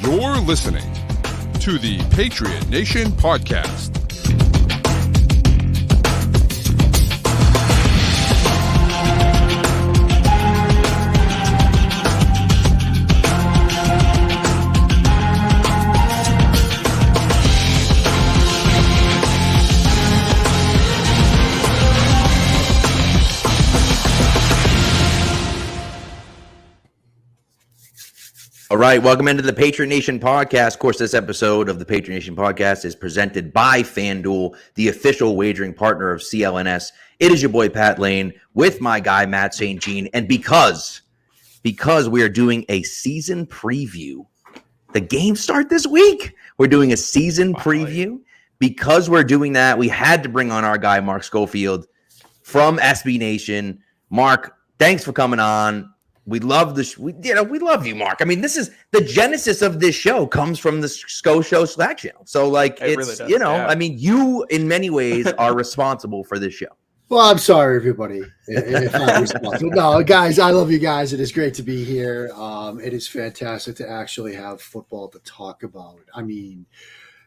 You're listening to the Patriot Nation Podcast. All right, welcome into the Patriot Nation Podcast. Of course, this episode of the Patriot Nation Podcast is presented by FanDuel, the official wagering partner of CLNS. It is your boy, Pat Lane, with my guy, Matt St. Jean. And because we are doing a season preview, the games start this week. We're doing a season preview. Because we're doing that, we had to bring on our guy, Mark Schofield from SB Nation. Mark, thanks for coming on. We love this. We love you, Mark. I mean, this is the genesis of this show comes from the Sco Show Slack channel. So, like, it's really does, I mean, you in many ways are responsible for this show. Well, I'm sorry, everybody, if I'm responsible. No, guys, I love you guys. It is great to be here. It is fantastic to actually have football to talk about. I mean,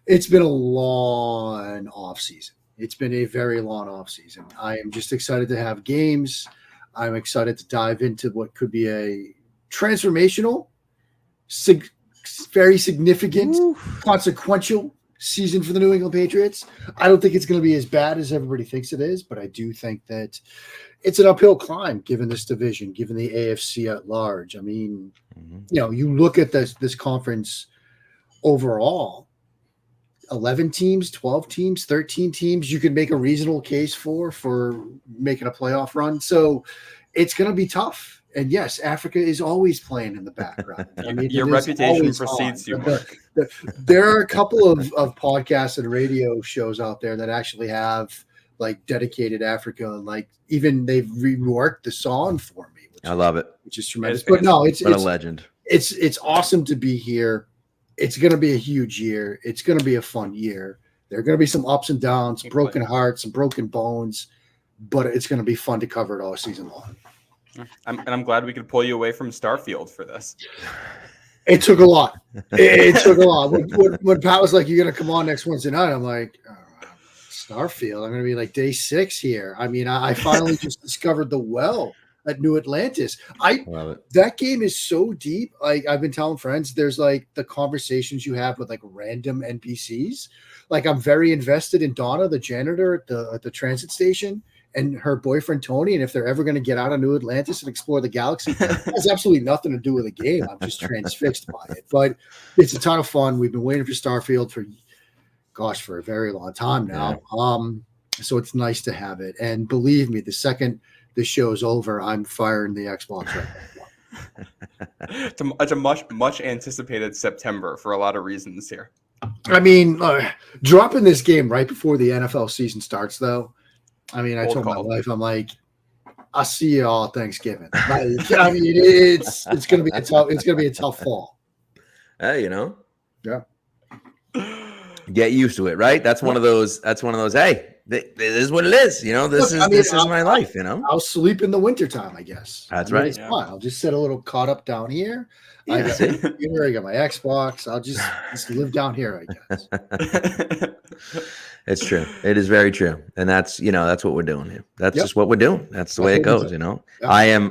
it's been a long off season. It's been a very long off season. I am just excited to have games. I'm excited to dive into what could be a transformational, very significant, consequential season for the New England Patriots. I don't think it's going to be as bad as everybody thinks it is, but I do think that it's an uphill climb given this division, given the AFC at large. I mean, you look at this conference overall, 11 teams, 12 teams, 13 teams, you can make a reasonable case for making a playoff run. So it's going to be tough. And yes, Africa is always playing in the background. I mean, your reputation precedes you. There are a couple of podcasts and radio shows out there that actually have like dedicated Africa. Like even they've reworked the song for me. I love it. Which is tremendous. But no, it's a legend. It's awesome to be here. It's going to be a huge year. It's going to be a fun year. There are going to be some ups and downs, broken hearts, some broken bones, but it's going to be fun to cover it all season long. I'm glad we could pull you away from Starfield for this. It took a lot. It took a lot. When Pat was like, "You're going to come on next Wednesday night," I'm like, Starfield. I'm going to be like day 6 here. I mean, I finally just discovered the well at New Atlantis. I love it. That game is so deep. Like I've been telling friends, there's like the conversations you have with like random NPCs. Like I'm very invested in Donna, the janitor at the transit station, and her boyfriend Tony. And if they're ever going to get out of New Atlantis and explore the galaxy, it has absolutely nothing to do with the game. I'm just transfixed by it. But it's a ton of fun. We've been waiting for Starfield for a very long time now. So it's nice to have it. And believe me, the second this show's over, I'm firing the Xbox right now. It's a much anticipated September for a lot of reasons here. I mean, dropping this game right before the NFL season starts, though. I mean, I told my wife, I'm like, I'll see you all Thanksgiving. I mean, it's gonna be a tough fall. Hey, yeah. Get used to it, right? That's one of those. Hey. This is what it is, This is my life, I'll sleep in the wintertime, I guess. That's right. It's fun. I'll just sit a little caught up down here. Yeah, I got my Xbox. I'll just live down here, I guess. It's true. It is very true, and that's what we're doing here. That's just what we're doing. That's the way it goes, Yeah.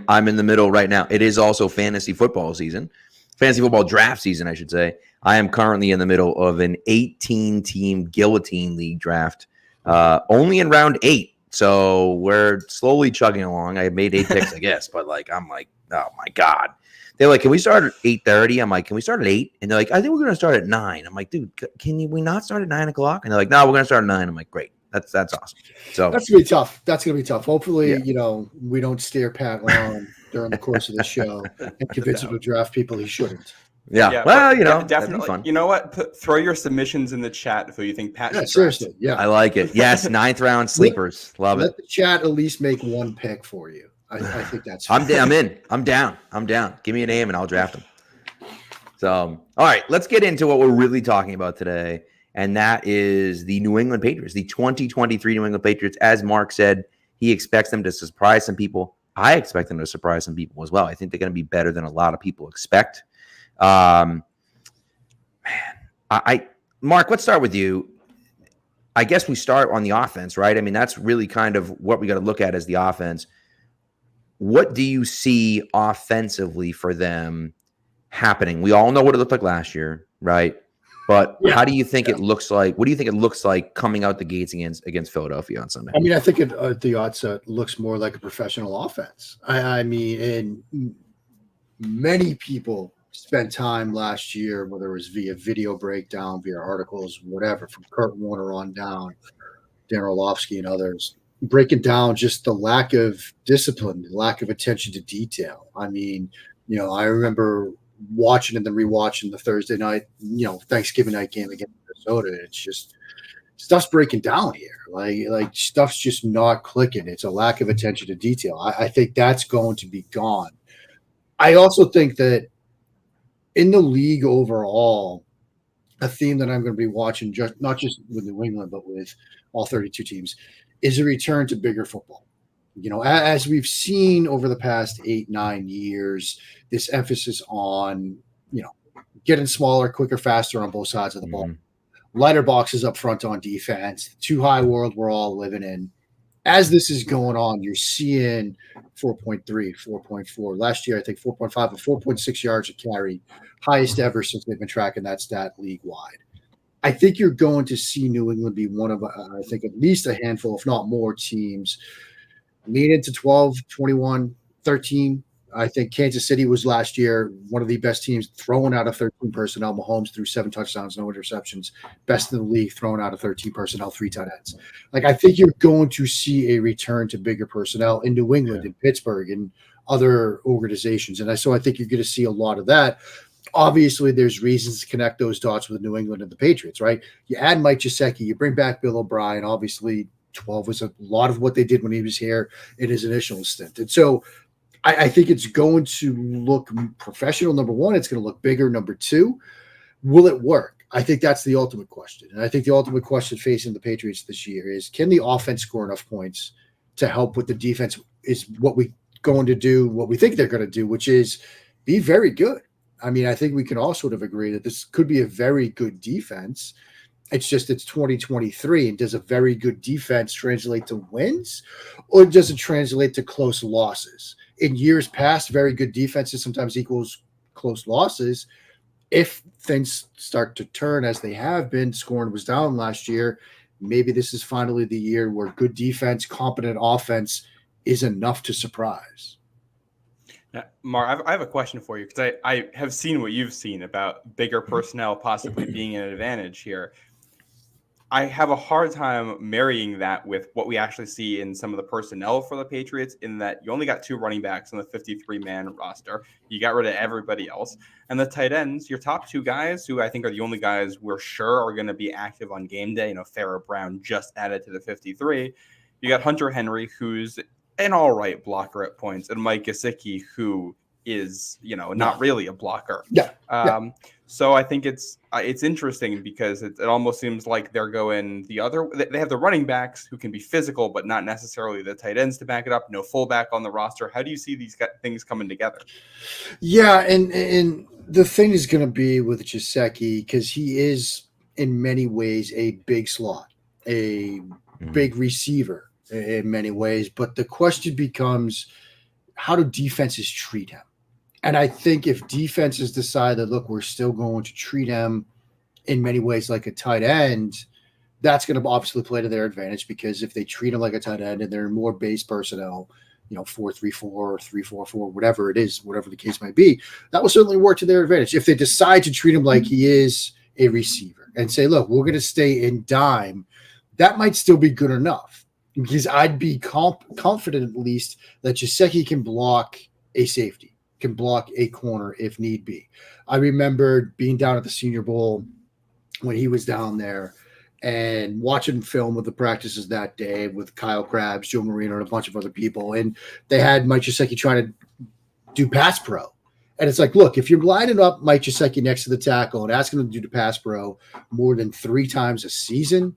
I'm in the middle right now. It is also fantasy football season, fantasy football draft season, I should say. I am currently in the middle of an 18-team guillotine league draft. Only in round 8, so we're slowly chugging along. I made 8 picks, I guess, but I'm like, oh my god. They're like, can we start at 8:30? I'm like, can we start at 8? And they're like, I think we're gonna start at 9. I'm like, dude, we not start at 9 o'clock? And they're like, no, we're gonna start at 9. I'm like, great, that's awesome. So that's gonna be tough. Hopefully, we don't steer Pat on during the course of the show and convince him to draft people he shouldn't. Yeah. Well, definitely. Fun. You know what? Throw your submissions in the chat if you think Pat. Yeah, seriously. Yeah, I like it. Yes, 9th round sleepers. Love it. Let the chat at least make one pick for you. I think that's. I'm in. I'm down. Give me a name and I'll draft them. So, all right, let's get into what we're really talking about today, and that is the New England Patriots, the 2023 New England Patriots. As Mark said, he expects them to surprise some people. I expect them to surprise some people as well. I think they're going to be better than a lot of people expect. Mark, let's start with you. I guess we start on the offense, right? I mean, that's really kind of what we got to look at as the offense. What do you see offensively for them happening? We all know what it looked like last year, right? But how do you think it looks like? What do you think it looks like coming out the gates against Philadelphia on Sunday? I mean, I think at the outset looks more like a professional offense. I mean, and many people spent time last year, whether it was via video breakdown, via articles, whatever, from Kurt Warner on down, Dan Orlovsky and others, breaking down just the lack of discipline, the lack of attention to detail. I mean, I remember watching and then rewatching the Thursday night, Thanksgiving night game against Minnesota. It's just stuff's breaking down here. Like stuff's just not clicking. It's a lack of attention to detail. I think that's going to be gone. I also think that in the league overall, a theme that I'm going to be watching, not just with New England, but with all 32 teams, is a return to bigger football. As we've seen over the past 8-9 years, this emphasis on, getting smaller, quicker, faster on both sides of the ball. Lighter boxes up front on defense, the too high world we're all living in. As this is going on, you're seeing 4.3, 4.4. Last year, I think 4.5 and 4.6 yards a carry, highest ever since they've been tracking that stat league-wide. I think you're going to see New England be one of, I think, at least a handful, if not more, teams lean into 12, 21, 13. I think Kansas City was last year one of the best teams throwing out of 13 personnel. Mahomes threw 7 touchdowns, no interceptions. Best in the league throwing out of 13 personnel, 3 tight ends. I think you're going to see a return to bigger personnel in New England, in Pittsburgh, and other organizations. And so I think you're going to see a lot of that. Obviously, there's reasons to connect those dots with New England and the Patriots, right? You add Mike Gesicki, you bring back Bill O'Brien. Obviously, 12 was a lot of what they did when he was here in his initial stint. And so I think it's going to look professional, number one. It's going to look bigger, number two. Will it work? I think that's the ultimate question. And I think the ultimate question facing the Patriots this year is, can the offense score enough points to help with the defense is what we going to do, what we think they're going to do, which is be very good. I mean, I think we can all sort of agree that this could be a very good defense. It's 2023. And does a very good defense translate to wins, or does it translate to close losses? In years past, very good defenses sometimes equals close losses. If things start to turn as they have been, scoring was down last year, maybe this is finally the year where good defense, competent offense is enough to surprise. Now, Mar, I have a question for you, because I have seen what you've seen about bigger personnel possibly being an advantage here. I have a hard time marrying that with what we actually see in some of the personnel for the Patriots, in that you only got 2 running backs on the 53-man roster. You got rid of everybody else. And the tight ends, your top 2 guys, who I think are the only guys we're sure are going to be active on game day, Farrah Brown just added to the 53. You got Hunter Henry, who's an all right blocker at points, and Mike Gesicki, who is, not really a blocker. So I think it's interesting, because it almost seems like they're going the other. They have the running backs who can be physical, but not necessarily the tight ends to back it up. No fullback on the roster. How do you see these things coming together? Yeah, and the thing is going to be with Gesicki, because he is in many ways a big slot, a big receiver in many ways. But the question becomes, how do defenses treat him? And I think if defenses decide that, look, we're still going to treat him in many ways like a tight end, that's going to obviously play to their advantage, because if they treat him like a tight end and they're more base personnel, 4-3-4 or 3-4-4, whatever it is, whatever the case might be, that will certainly work to their advantage. If they decide to treat him like he is a receiver and say, look, we're going to stay in dime, that might still be good enough, because I'd be confident at least that Gesicki can block a safety, can block a corner if need be. I remember being down at the Senior Bowl when he was down there and watching film of the practices that day with Kyle Krabs, Joe Marino, and a bunch of other people. And they had Mike Gesicki trying to do pass pro. And it's like, look, if you're lining up Mike Gesicki next to the tackle and asking him to do the pass pro more than 3 times a season,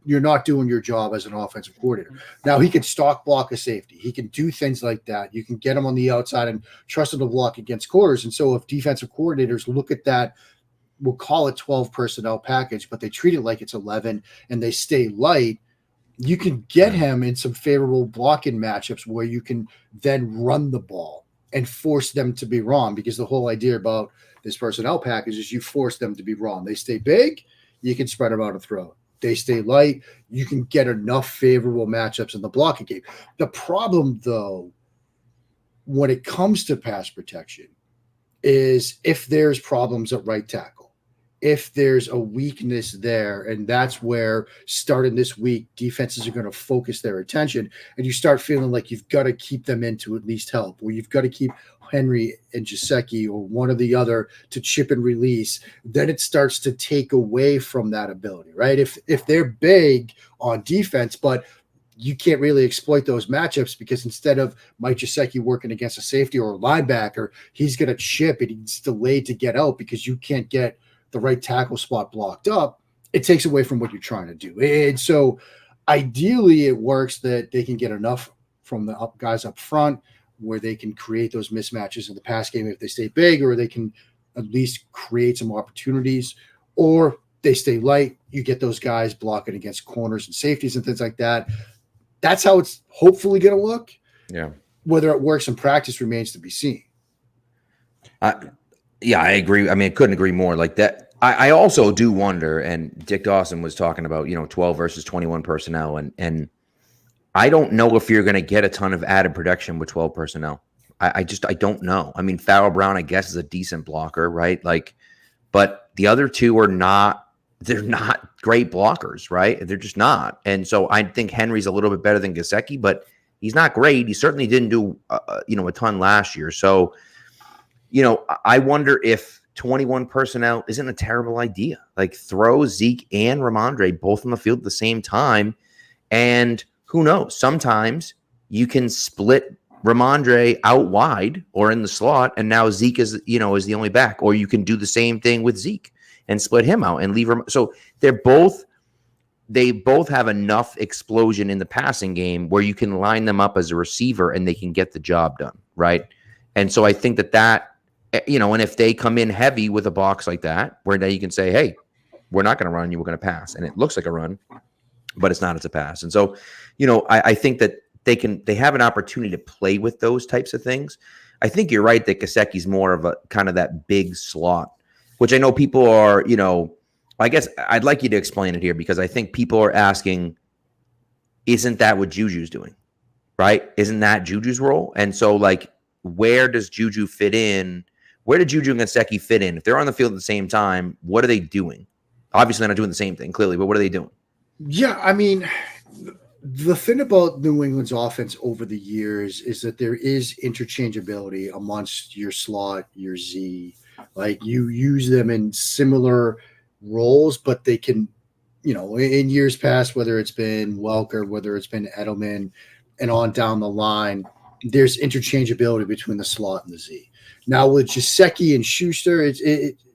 you're not doing your job as an offensive coordinator. Now, he can stock block a safety. He can do things like that. You can get him on the outside and trust him to block against corners. And so if defensive coordinators look at that we'll call it 12 personnel package, but they treat it like it's 11 and they stay light, you can get him in some favorable blocking matchups where you can then run the ball and force them to be wrong, because the whole idea about this personnel package is you force them to be wrong. They stay big, you can spread them out and throw. They stay light, you can get enough favorable matchups in the blocking game. The problem, though, when it comes to pass protection, is if there's problems at right tackle, if there's a weakness there, and that's where starting this week, defenses are going to focus their attention, and you start feeling like you've got to keep them in to at least help, or you've got to keep Henry and Gesicki or one or the other to chip and release, then it starts to take away from that ability, right? If they're big on defense, but you can't really exploit those matchups because instead of Mike Gesicki working against a safety or a linebacker, he's going to chip and he's delayed to get out because you can't get the right tackle spot blocked up. It takes away from what you're trying to do. And so ideally it works that they can get enough from the guys up front where they can create those mismatches in the pass game if they stay big, or they can at least create some opportunities, or they stay light. You get those guys blocking against corners and safeties and things like that. That's how it's hopefully going to look. Yeah. Whether it works in practice remains to be seen. Yeah, I agree. I mean, I couldn't agree more. Like that. I also do wonder, and Dick Dawson was talking about, 12 versus 21 personnel. And I don't know if you're going to get a ton of added protection with 12 personnel. I don't know. I mean, Farrell Brown, I guess, is a decent blocker, right? Like, but the other two are not, they're not great blockers, right? They're just not. And so I think Henry's a little bit better than Gesicki, but he's not great. He certainly didn't do, a ton last year. So, I wonder if 21 personnel isn't a terrible idea. Like, throw Zeke and Ramondre both on the field at the same time. And who knows? Sometimes you can split Ramondre out wide or in the slot, and now Zeke is the only back. Or you can do the same thing with Zeke and split him out and leave him. So they both have enough explosion in the passing game where you can line them up as a receiver and they can get the job done, right? And so I think that and if they come in heavy with a box like that, where now you can say, hey, we're not going to run you, we're going to pass. And it looks like a run, but it's not, it's a pass. And so, I think that they have an opportunity to play with those types of things. I think you're right that Gesicki's more of a kind of that big slot, which I know people are, I guess I'd like you to explain it here, because I think people are asking, isn't that what Juju's doing? Right? Isn't that Juju's role? And so, like, where does Juju fit in? Where did Juju and Gesicki fit in? If they're on the field at the same time, what are they doing? Obviously, they're not doing the same thing, clearly, but what are they doing? Yeah, I mean, the thing about New England's offense over the years is that there is interchangeability amongst your slot, your Z. Like, you use them in similar roles, but they can, in years past, whether it's been Welker, whether it's been Edelman, and on down the line, there's interchangeability between the slot and the Z. Now with Gesicki and Schuster,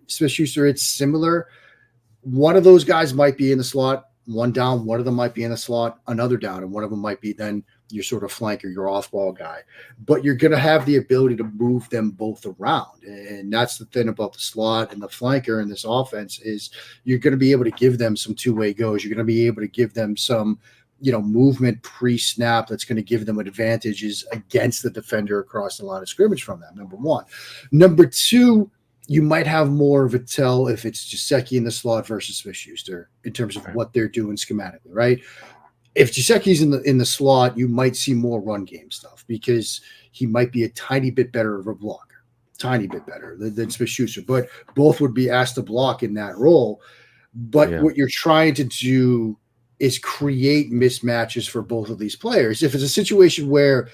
Smith-Schuster, it's similar. One of those guys might be in the slot, one down, one of them might be in the slot, another down, and one of them might be then your sort of flanker, your off-ball guy. But you're going to have the ability to move them both around. And that's the thing about the slot and the flanker in this offense is you're going to be able to give them some two-way goes. You're going to be able to give them some movement pre-snap that's going to give them advantages against the defender across the line of scrimmage from that, number one. Number two, you might have more of a tell if it's Gesicki in the slot versus Smith-Schuster in terms of what they're doing schematically, right? If Gesicki's in the slot, you might see more run game stuff because he might be a tiny bit better of a blocker, tiny bit better than Smith-Schuster, but both would be asked to block in that role. But what you're trying to do is create mismatches for both of these players. If it's a situation where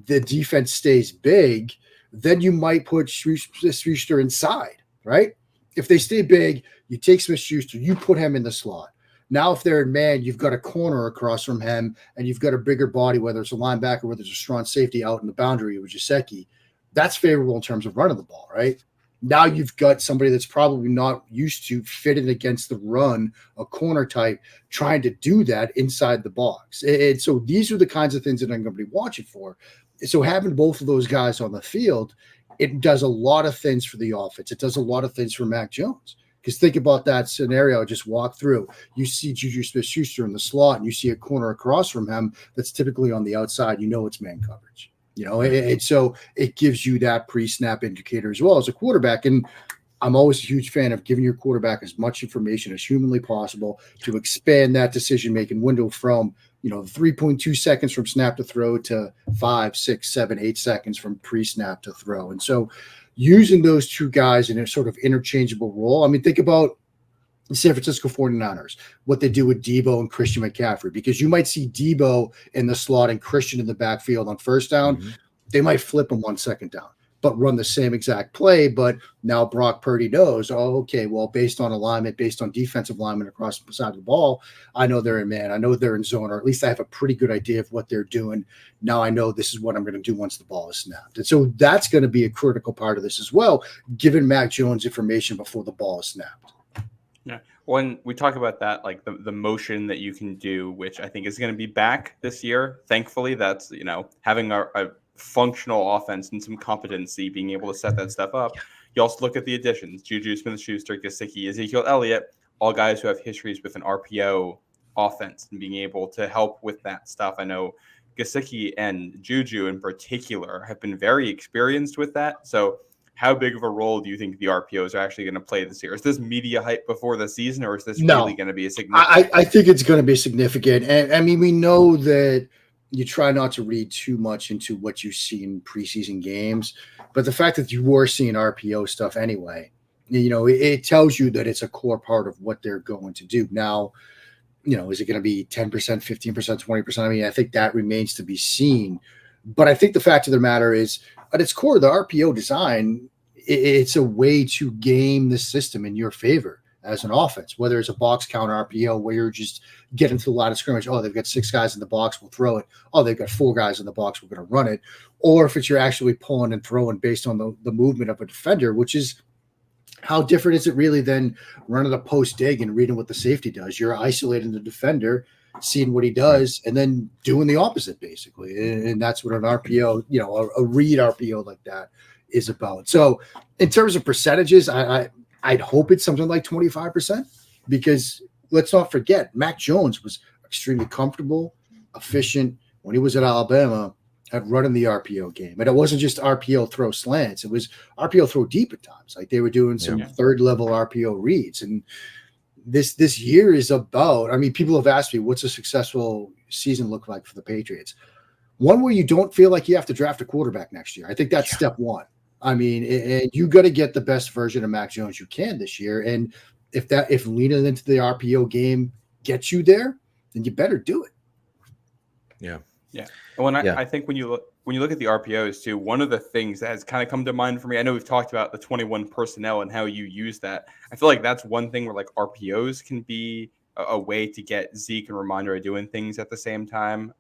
the defense stays big, then you might put Smith-Schuster inside, right? If they stay big, you take Smith-Schuster, you put him in the slot. Now, if they're in man, you've got a corner across from him, and you've got a bigger body, whether it's a linebacker, whether it's a strong safety out in the boundary with Gesicki. That's favorable in terms of running the ball, right? Now you've got somebody that's probably not used to fitting against the run, a corner type, trying to do that inside the box. And so these are the kinds of things that I'm going to be watching for. So having both of those guys on the field, it does a lot of things for the offense. It does a lot of things for Mac Jones Because think about that scenario. Just walk through. You see Juju Smith-Schuster in the slot, and you see a corner across from him that's typically on the outside. You know it's man coverage. And so it gives you that pre-snap indicator as well as a quarterback. And I'm always a huge fan of giving your quarterback as much information as humanly possible to expand that decision-making window from 3.2 seconds from snap to throw to 5, 6, 7, 8 seconds from pre-snap to throw. And so using those two guys in a sort of interchangeable role. I mean, think about the San Francisco 49ers, what they do with Debo and Christian McCaffrey, because you might see Debo in the slot and Christian in the backfield on first down. Mm-hmm. They might flip them 1 second down, but run the same exact play. But now Brock Purdy knows, okay, well, based on alignment, based on defensive alignment across the side of the ball, I know they're in man. I know they're in zone, or at least I have a pretty good idea of what they're doing. Now I know this is what I'm going to do once the ball is snapped. And so that's going to be a critical part of this as well, giving Mac Jones information before the ball is snapped. Yeah. When we talk about that, like the motion that you can do, which I think is going to be back this year, thankfully, that's, having a functional offense and some competency, being able to set that stuff up. You also look at the additions: Juju Smith-Schuster, Gesicki, Ezekiel Elliott, all guys who have histories with an RPO offense and being able to help with that stuff. I know Gesicki and Juju in particular have been very experienced with that. So how big of a role do you think the RPOs are actually going to play this year? Is this media hype before the season, or is this really going to be a significant? I think it's going to be significant. And I mean, we know that you try not to read too much into what you see in preseason games, but the fact that you were seeing RPO stuff anyway, it tells you that it's a core part of what they're going to do. Now, is it going to be 10%, 15%, 20%? I mean, I think that remains to be seen. But I think the fact of the matter is, at its core, the RPO design, it's a way to game the system in your favor as an offense, whether it's a box counter RPO where you're just getting to the line of scrimmage. Oh, they've got 6 guys in the box, we'll throw it. Oh, they've got 4 guys in the box, we're going to run it. Or if it's you're actually pulling and throwing based on the movement of a defender, which is how different is it really than running a post dig and reading what the safety does? You're isolating the defender, seeing what he does, and then doing the opposite, basically. And that's what an RPO, a read RPO like that is about. So in terms of percentages, I'd hope it's something like 25%, because let's not forget, Mac Jones was extremely comfortable, efficient when he was at Alabama at running the RPO game. And it wasn't just RPO throw slants. It was RPO throw deep at times. Like they were doing some third level RPO reads. And this year is about, I mean, people have asked me, what's a successful season look like for the Patriots? One where you don't feel like you have to draft a quarterback next year. I think that's step one. I mean, and you got to get the best version of Mac Jones you can this year. And if leaning into the RPO game gets you there, then you better do it. Yeah. Yeah. And I think when you look at the RPOs too, one of the things that has kind of come to mind for me, I know we've talked about the 21 personnel and how you use that. I feel like that's one thing where like RPOs can be a way to get Zeke and Ramondre doing things at the same time.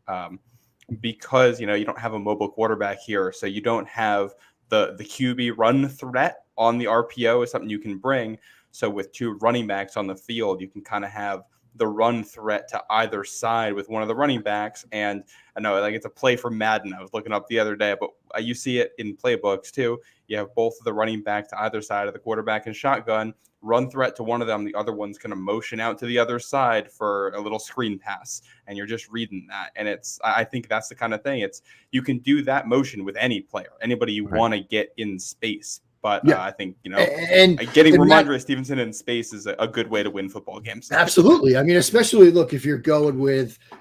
Because, you don't have a mobile quarterback here. So you don't have the QB run threat on the RPO is something you can bring. So with 2 running backs on the field, you can kind of have the run threat to either side with one of the running backs. And I know like it's a play for Madden. I was looking up the other day, but you see it in playbooks too. You have both of the running back to either side of the quarterback and shotgun, run threat to one of them. The other one's going to motion out to the other side for a little screen pass. And you're just reading that. And I think that's the kind of thing. You can do that motion with any player, anybody you want to get in space. But I think, and getting Ramondre Stevenson in space is a good way to win football games. Absolutely. I mean, especially look, if you're going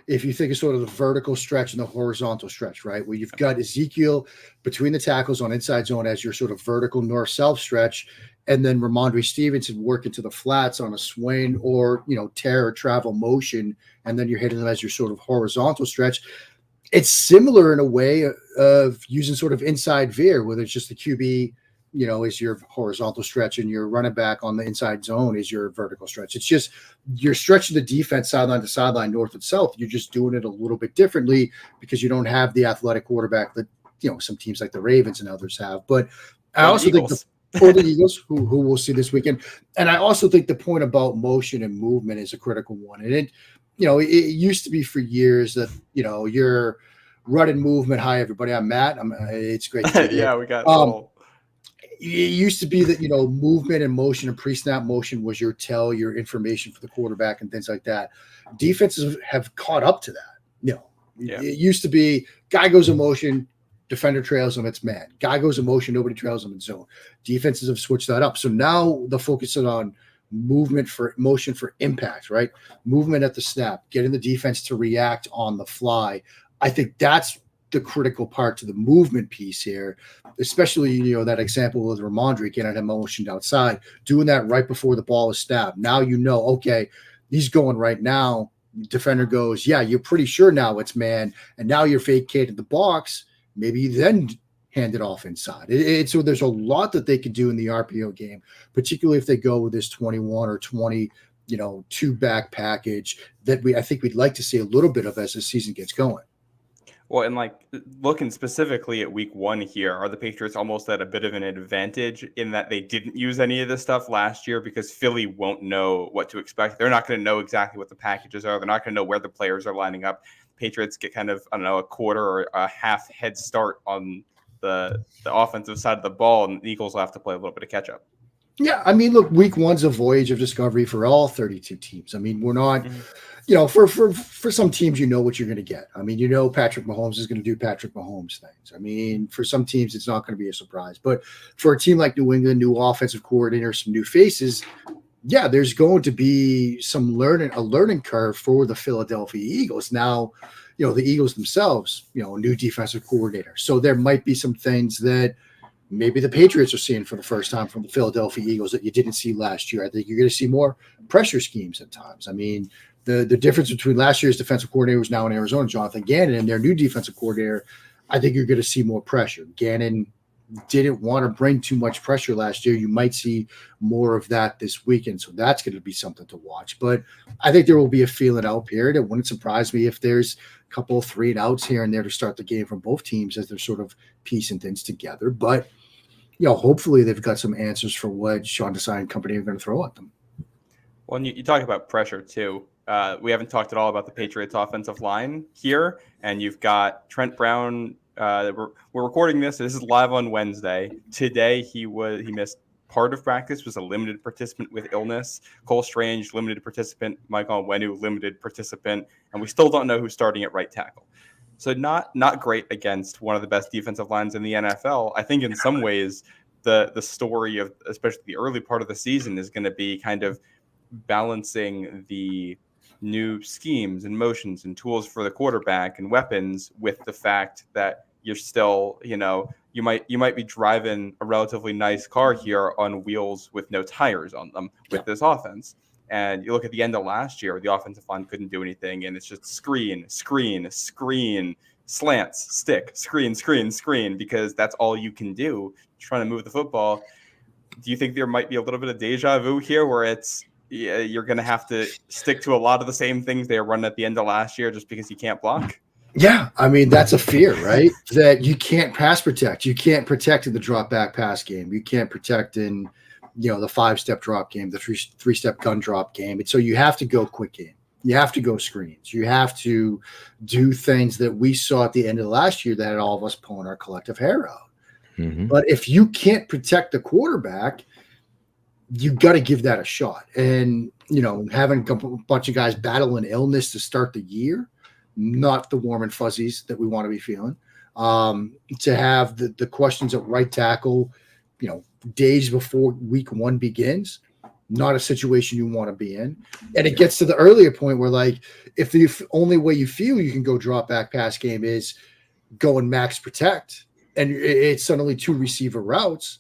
if you think of sort of the vertical stretch and the horizontal stretch, right, where you've got Ezekiel between the tackles on inside zone as your sort of vertical north-south stretch, and then Ramondre Stevenson working to the flats on a swing or, tear or travel motion, and then you're hitting them as your sort of horizontal stretch. It's similar in a way of using sort of inside veer, whether it's just the QB, is your horizontal stretch and your running back on the inside zone is your vertical stretch. It's just you're stretching the defense sideline to sideline, north and south. You're just doing it a little bit differently because you don't have the athletic quarterback that, some teams like the Ravens and others have. But I also think for the Eagles, who we'll see this weekend. And I also think the point about motion and movement is a critical one. And it used to be for years that, you're running movement. Hi, everybody. I'm Matt. It's great to be yeah, we got used to be that, movement and motion and pre-snap motion was your information for the quarterback and things like that. Defenses have caught up to that. It used to be guy goes in motion, defender trails him, it's man. Guy goes in motion, nobody trails him in zone. Defenses have switched that up. So now the focus is on motion for impact, right? Movement at the snap, getting the defense to react on the fly. I think that's the critical part to the movement piece here, especially, that example with Ramondre getting him motioned outside, doing that right before the ball is snapped. Now, okay, he's going right now. Defender goes, yeah, you're pretty sure now it's man. And now you're vacated the box. Maybe then hand it off inside. So there's a lot that they could do in the RPO game, particularly if they go with this 21 or 20, two back package that I think we'd like to see a little bit of as the season gets going. Well, and looking specifically at week 1 here, are the Patriots almost at a bit of an advantage in that they didn't use any of this stuff last year because Philly won't know what to expect. They're not going to know exactly what the packages are. They're not going to know where the players are lining up. Patriots get kind of, a quarter or a half head start on the offensive side of the ball, and the Eagles will have to play a little bit of catch up. Yeah, look, week 1's a voyage of discovery for all 32 teams. We're not, for some teams, what you're going to get. Patrick Mahomes is going to do Patrick Mahomes things. For some teams, it's not going to be a surprise. But for a team like New England, new offensive coordinator, some new faces, yeah, there's going to be a learning curve for the Philadelphia Eagles. Now, the Eagles themselves, new defensive coordinator. So there might be some things that maybe the Patriots are seeing for the first time from the Philadelphia Eagles that you didn't see last year. I think you're going to see more pressure schemes at times. The difference between last year's defensive coordinator who's now in Arizona, Jonathan Gannon, and their new defensive coordinator, I think you're going to see more pressure. Gannon didn't want to bring too much pressure last year. You might see more of that this weekend. So that's going to be something to watch. But I think there will be a feeling out period. It wouldn't surprise me if there's a couple of 3 and outs here and there to start the game from both teams as they're sort of piecing things together. But, hopefully they've got some answers for what Sean Desai and company are going to throw at them. Well, and you talk about pressure too. We haven't talked at all about the Patriots offensive line here. And you've got Trent Brown. We're recording this. This is live on Wednesday. Today he missed part of practice, was a limited participant with illness. Cole Strange, limited participant. Mike Onwenu, limited participant. And we still don't know who's starting at right tackle. So not great against one of the best defensive lines in the NFL. I think in some ways the story of especially the early part of the season is going to be kind of balancing the new schemes and motions and tools for the quarterback and weapons with the fact that you're still, you might be driving a relatively nice car here on wheels with no tires on them with this offense. And you look at the end of last year, the offensive line couldn't do anything, and it's just screen, slants, stick, screen, because that's all you can do trying to move the football. Do you think there might be a little bit of deja vu here where you're going to have to stick to a lot of the same things they were running at the end of last year just because you can't block? Yeah, that's a fear, right? That you can't pass protect. You can't protect in the drop back pass game. You can't protect in the 5-step drop game, the 3-step gun drop game. And so you have to go quick game. You have to go screens. You have to do things that we saw at the end of last year that had all of us pulling our collective hair out. Mm-hmm. But if you can't protect the quarterback, you got to give that a shot. And, having a bunch of guys battling illness to start the year, not the warm and fuzzies that we want to be feeling. To have the questions at right tackle, days before week 1 begins, not a situation you want to be in. And it gets to the earlier point where, if the only way you feel you can go drop back pass game is go and max protect, and it's suddenly 2 receiver routes,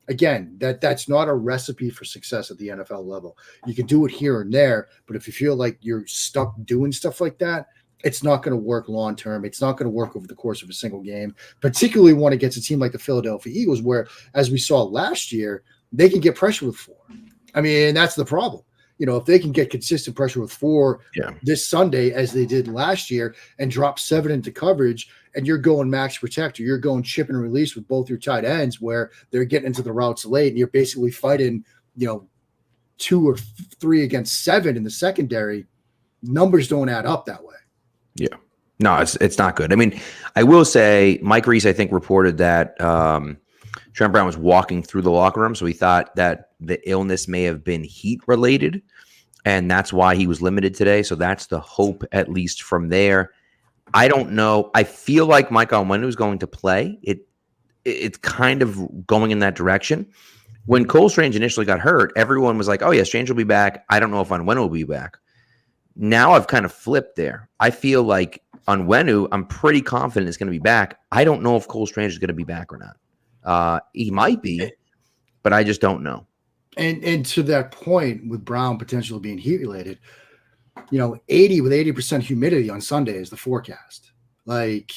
again, that's not a recipe for success at the NFL level. You can do it here and there, but if you feel like you're stuck doing stuff like that, it's not going to work long term. It's not going to work over the course of a single game, particularly when it gets a team like the Philadelphia Eagles, where, as we saw last year, they can get pressure with 4. That's the problem. If they can get consistent pressure with 4 this Sunday, as they did last year, and drop 7 into coverage, and you're going max protect, or you're going chip and release with both your tight ends where they're getting into the routes late, and you're basically fighting, 2 or 3 against 7 in the secondary, numbers don't add up that way. Yeah. No, it's not good. I will say Mike Reese, I think, reported that Trent Brown was walking through the locker room, so we thought that the illness may have been heat related, and that's why he was limited today. So that's the hope, at least from there. I don't know. I feel like Mike Onwenu is going to play. It's kind of going in that direction. When Cole Strange initially got hurt, everyone was like, oh, yeah, Strange will be back. I don't know if Onwenu will be back. Now I've kind of flipped there. I feel like Onwenu, I'm pretty confident is going to be back. I don't know if Cole Strange is going to be back or not. He might be, but I just don't know. And to that point, with Brown potentially being heat related, 80% humidity on Sunday is the forecast. Like,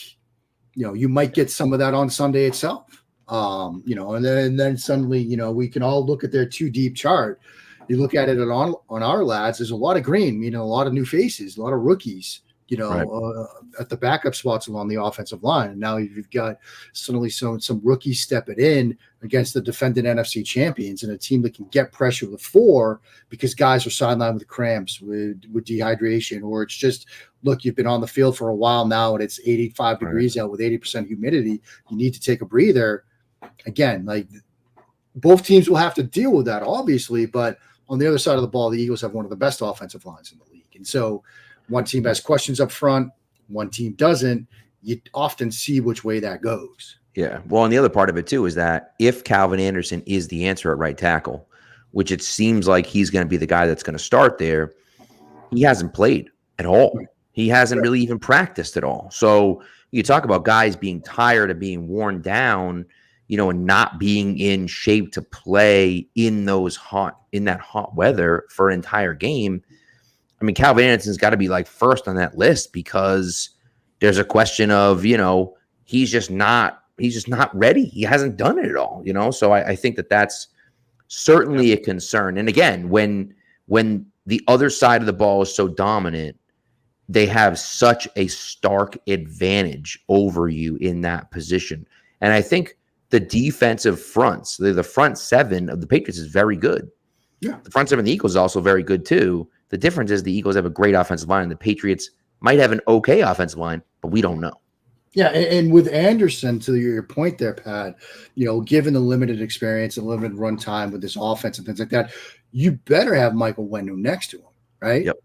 you might get some of that on Sunday itself. And then suddenly, we can all look at their too deep chart. You look at it on our lads, there's a lot of green, a lot of new faces, a lot of rookies, right. At the backup spots along the offensive line. And now you've got suddenly some rookies stepping in against the defending NFC champions and a team that can get pressure with 4 because guys are sidelined with cramps, with dehydration, or it's just, look, you've been on the field for a while now and it's 85 degrees out with 80% humidity. You need to take a breather. Again, like both teams will have to deal with that, obviously, but on the other side of the ball, the Eagles have one of the best offensive lines in the league. And so one team has questions up front, one team doesn't. You often see which way that goes. Yeah. Well, and the other part of it, too, is that if Calvin Anderson is the answer at right tackle, which it seems like he's going to be the guy that's going to start there, he hasn't played at all. He hasn't really even practiced at all. So you talk about guys being tired of being worn down, and not being in shape to play in that hot weather for an entire game. I mean, Calvin Anderson's got to be like first on that list because there's a question of, he's just not ready. He hasn't done it at all, So I think that's certainly a concern. And again, when the other side of the ball is so dominant, they have such a stark advantage over you in that position. And I think the defensive fronts, the front 7 of the Patriots is very good. Yeah. The front 7 of the Eagles is also very good too. The difference is the Eagles have a great offensive line. The Patriots might have an okay offensive line, but we don't know. Yeah, and with Anderson, to your point there, Pat, given the limited experience and limited run time with this offense and things like that, you better have Michael Onwenu next to him, right? Yep.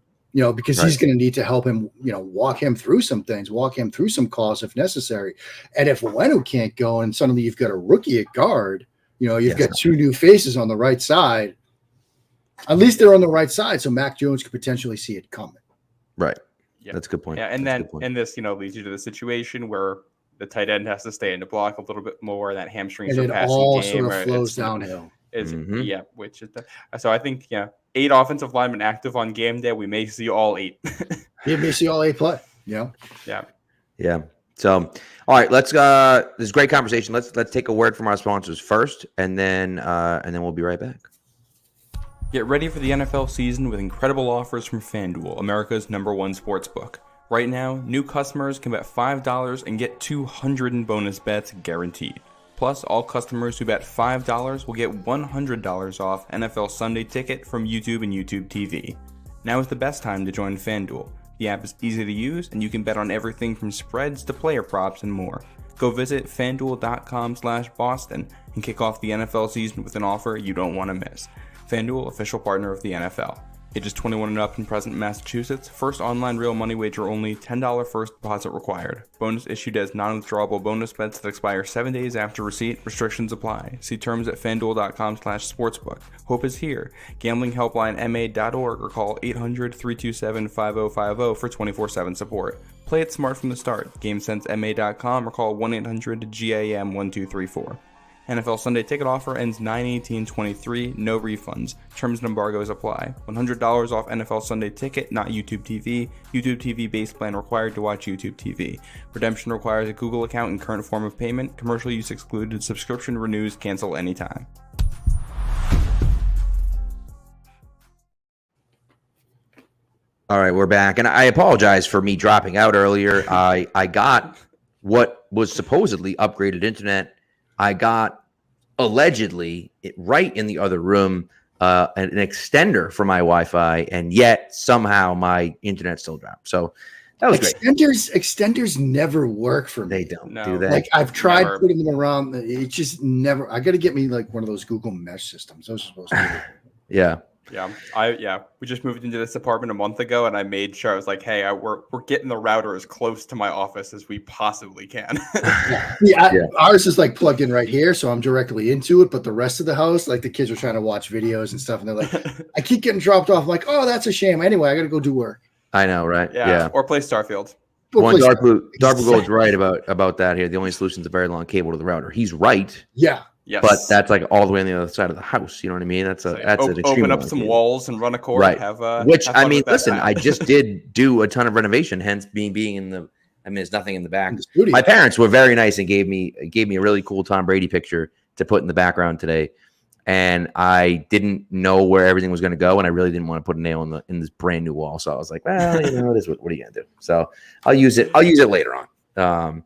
Because he's going to need to help him, walk him through some things, walk him through some calls if necessary. And if Onwenu can't go and suddenly you've got a rookie at guard, you've got 2 new faces on the right side, at least they're on the right side. So Mac Jones could potentially see it coming. Right. Yeah. That's a good point. Yeah. And this, leads you to the situation where the tight end has to stay in the block a little bit more. That hamstring. And it all sort of flows downhill. Which is so I think, 8 offensive linemen active on game day. We may see all 8. You may see all 8 play. Yeah. Yeah. So, all right, let's this is a great conversation. Let's take a word from our sponsors first, and then we'll be right back. Get ready for the NFL season with incredible offers from FanDuel, America's #1 sportsbook. Right now, new customers can bet $5 and get $200 in bonus bets guaranteed. Plus, all customers who bet $5 will get $100 off NFL Sunday Ticket from YouTube and YouTube TV. Now is the best time to join FanDuel. The app is easy to use, and you can bet on everything from spreads to player props and more. Go visit FanDuel.com/Boston and kick off the NFL season with an offer you don't want to miss. FanDuel, official partner of the NFL. Ages 21 and up and present in Massachusetts. First online real money wager only. $10 first deposit required. Bonus issued as non-withdrawable bonus bets that expire 7 days after receipt. Restrictions apply. See terms at FanDuel.com/sportsbook. Hope is here. Gambling helpline ma.org or call 800-327-5050 for 24/7 support. Play it smart from the start. GameSenseMA.com or call 1-800-GAM-1234. NFL Sunday Ticket offer ends 9/18/23. No refunds. Terms and embargoes apply. $100 off NFL Sunday Ticket, not YouTube TV. YouTube TV base plan required to watch YouTube TV. Redemption requires a Google account and current form of payment. Commercial use excluded. Subscription renews. Cancel anytime. All right, we're back. And I apologize for me dropping out earlier. I got what was supposedly upgraded internet. I got allegedly right in the other room an extender for my Wi-Fi, and yet somehow my internet still dropped. So That was great. Extenders never work for me. They don't No. do that. Like I've tried Never. putting them around. It just never. I got to get me like one of those Google Mesh systems. Those are supposed to be. Yeah. We just moved into this apartment a month ago, and I made sure I was like, "Hey, we're getting the router as close to my office as we possibly can." Ours is like plugged in right here, so I'm directly into it. But the rest of the house, like the kids are trying to watch videos and stuff, and they're like, "I keep getting dropped off." I'm like, "Oh, that's a shame." Anyway, I got to go do work. I know, right? Yeah. Or play Starfield. Well, Dark Blue Gold's right about that here. The only solution is a very long cable to the router. He's right. Yeah. Yes. But that's like all the way on the other side of the house. You know what I mean? That's an extreme open up long some cable. walls and run a cord. Right. Which I mean, listen, I just did do a ton of renovation, hence being in the. I mean, there's nothing in the back. My parents were very nice and gave me a really cool Tom Brady picture to put in the background today, and I didn't know where everything was going to go, and I really didn't want to put a nail in this brand new wall. So I was like, well, you know, what are you going to do? So I'll use it later on.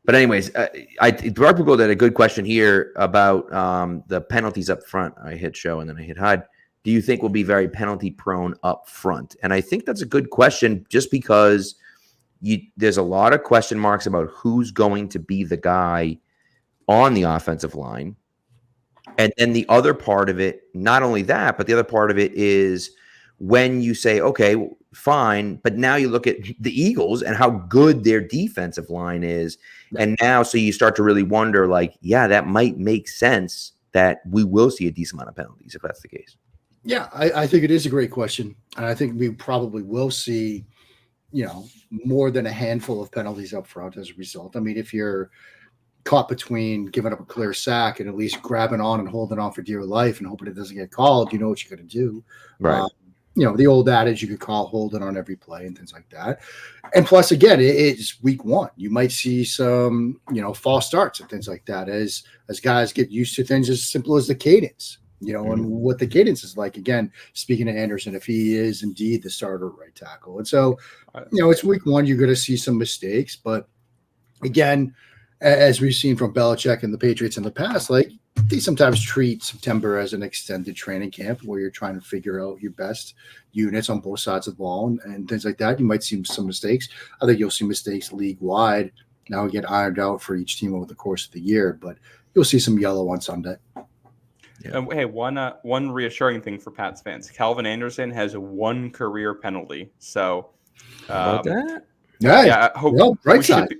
But anyways, Dark Gold had a good question here about the penalties up front. I hit show and then I hit hide. Do you think we'll be very penalty prone up front? And I think that's a good question, just because there's a lot of question marks about who's going to be the guy on the offensive line. And then the other part of it, not only that, but the other part of it is when you say, okay, fine, but now you look at the Eagles and how good their defensive line is. And now, so you start to really wonder, like, yeah, that might make sense that we will see a decent amount of penalties if that's the case. Yeah, I think it is a great question. And I think we probably will see, more than a handful of penalties up front as a result. I mean, if you're caught between giving up a clear sack and at least grabbing on and holding on for dear life and hoping it doesn't get called, you know what you're going to do. Right. The old adage, you could call holding on every play and things like that. And plus, again, it's week one. You might see some, false starts and things like that as guys get used to things as simple as the cadence, and what the cadence is like. Again, speaking of Anderson, if he is indeed the starter right tackle. And so, it's week one. You're going to see some mistakes. But again, as we've seen from Belichick and the Patriots in the past, like, they sometimes treat September as an extended training camp where you're trying to figure out your best units on both sides of the ball and things like that. You might see some mistakes. I think you'll see mistakes league-wide now get ironed out for each team over the course of the year, but you'll see some yellow on Sunday. Yeah. Hey, one reassuring thing for Pats fans: Calvin Anderson has one career penalty. So, about that? Yeah, right side.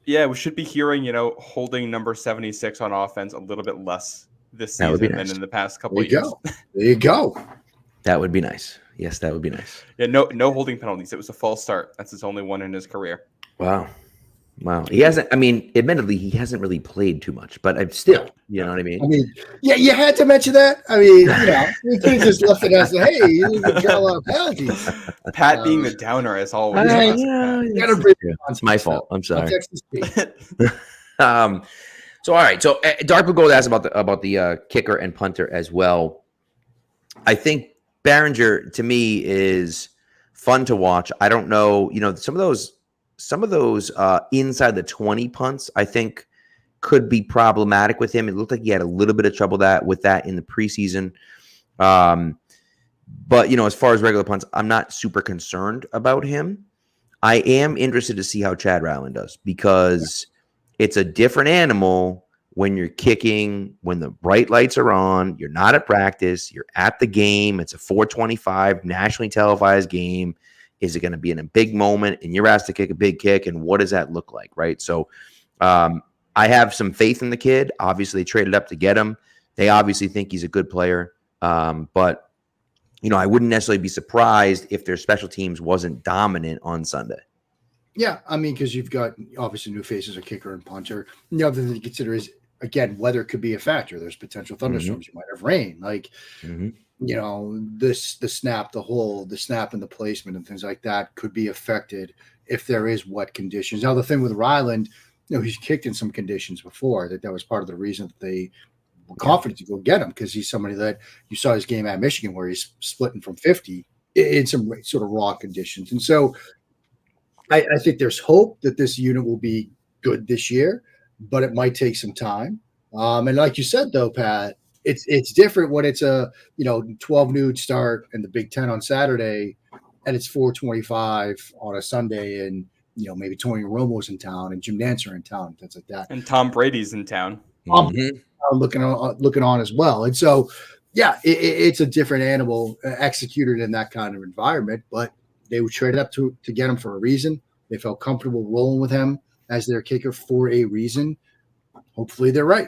We should be hearing, holding number 76 on offense a little bit less this season than in the past couple of years. There you go. That would be nice. Yes, that would be nice. Yeah, no holding penalties. It was a false start. That's his only one in his career. Wow. He hasn't, admittedly, he hasn't really played too much, but still, you know what I mean? You had to mention that. We could have just left it as, hey, you didn't draw a lot of penalties. Pat being the downer as always. It's my fault. I'm sorry. So, all right. So, Dark Blue Gold asked about the kicker and punter as well. I think Behringer, to me, is fun to watch. I don't know, some of those inside the 20 punts, I think, could be problematic with him. It looked like he had a little bit of trouble with that in the preseason. But, as far as regular punts, I'm not super concerned about him. I am interested to see how Chad Ryland does, because it's a different animal when you're kicking, when the bright lights are on, you're not at practice, you're at the game. It's a 425 nationally televised game. Is it going to be in a big moment and you're asked to kick a big kick? And what does that look like? Right. So I have some faith in the kid. Obviously, they traded up to get him. They obviously think he's a good player. But, I wouldn't necessarily be surprised if their special teams wasn't dominant on Sunday. Yeah. Because you've got obviously new faces, a kicker and punter. And the other thing to consider is, again, weather could be a factor. There's potential thunderstorms. You might have rain. Like, the snap, the snap and the placement and things like that could be affected if there is wet conditions. Now, the thing with Ryland, he's kicked in some conditions before. That was part of the reason that they were confident to go get him, because he's somebody that you saw his game at Michigan where he's splitting from 50 in some sort of raw conditions. And so I think there's hope that this unit will be good this year, but it might take some time. And like you said, though, Pat, it's different when it's a 12 noon start and the Big Ten on Saturday and it's 4:25 on a Sunday, and maybe Tony Romo's in town and Jim Nantz are in town, things like that. And Tom Brady's in town. I'm looking on as well. And so, yeah, it's a different animal executed in that kind of environment, but they would trade up to get him for a reason. They felt comfortable rolling with him as their kicker for a reason. Hopefully they're right.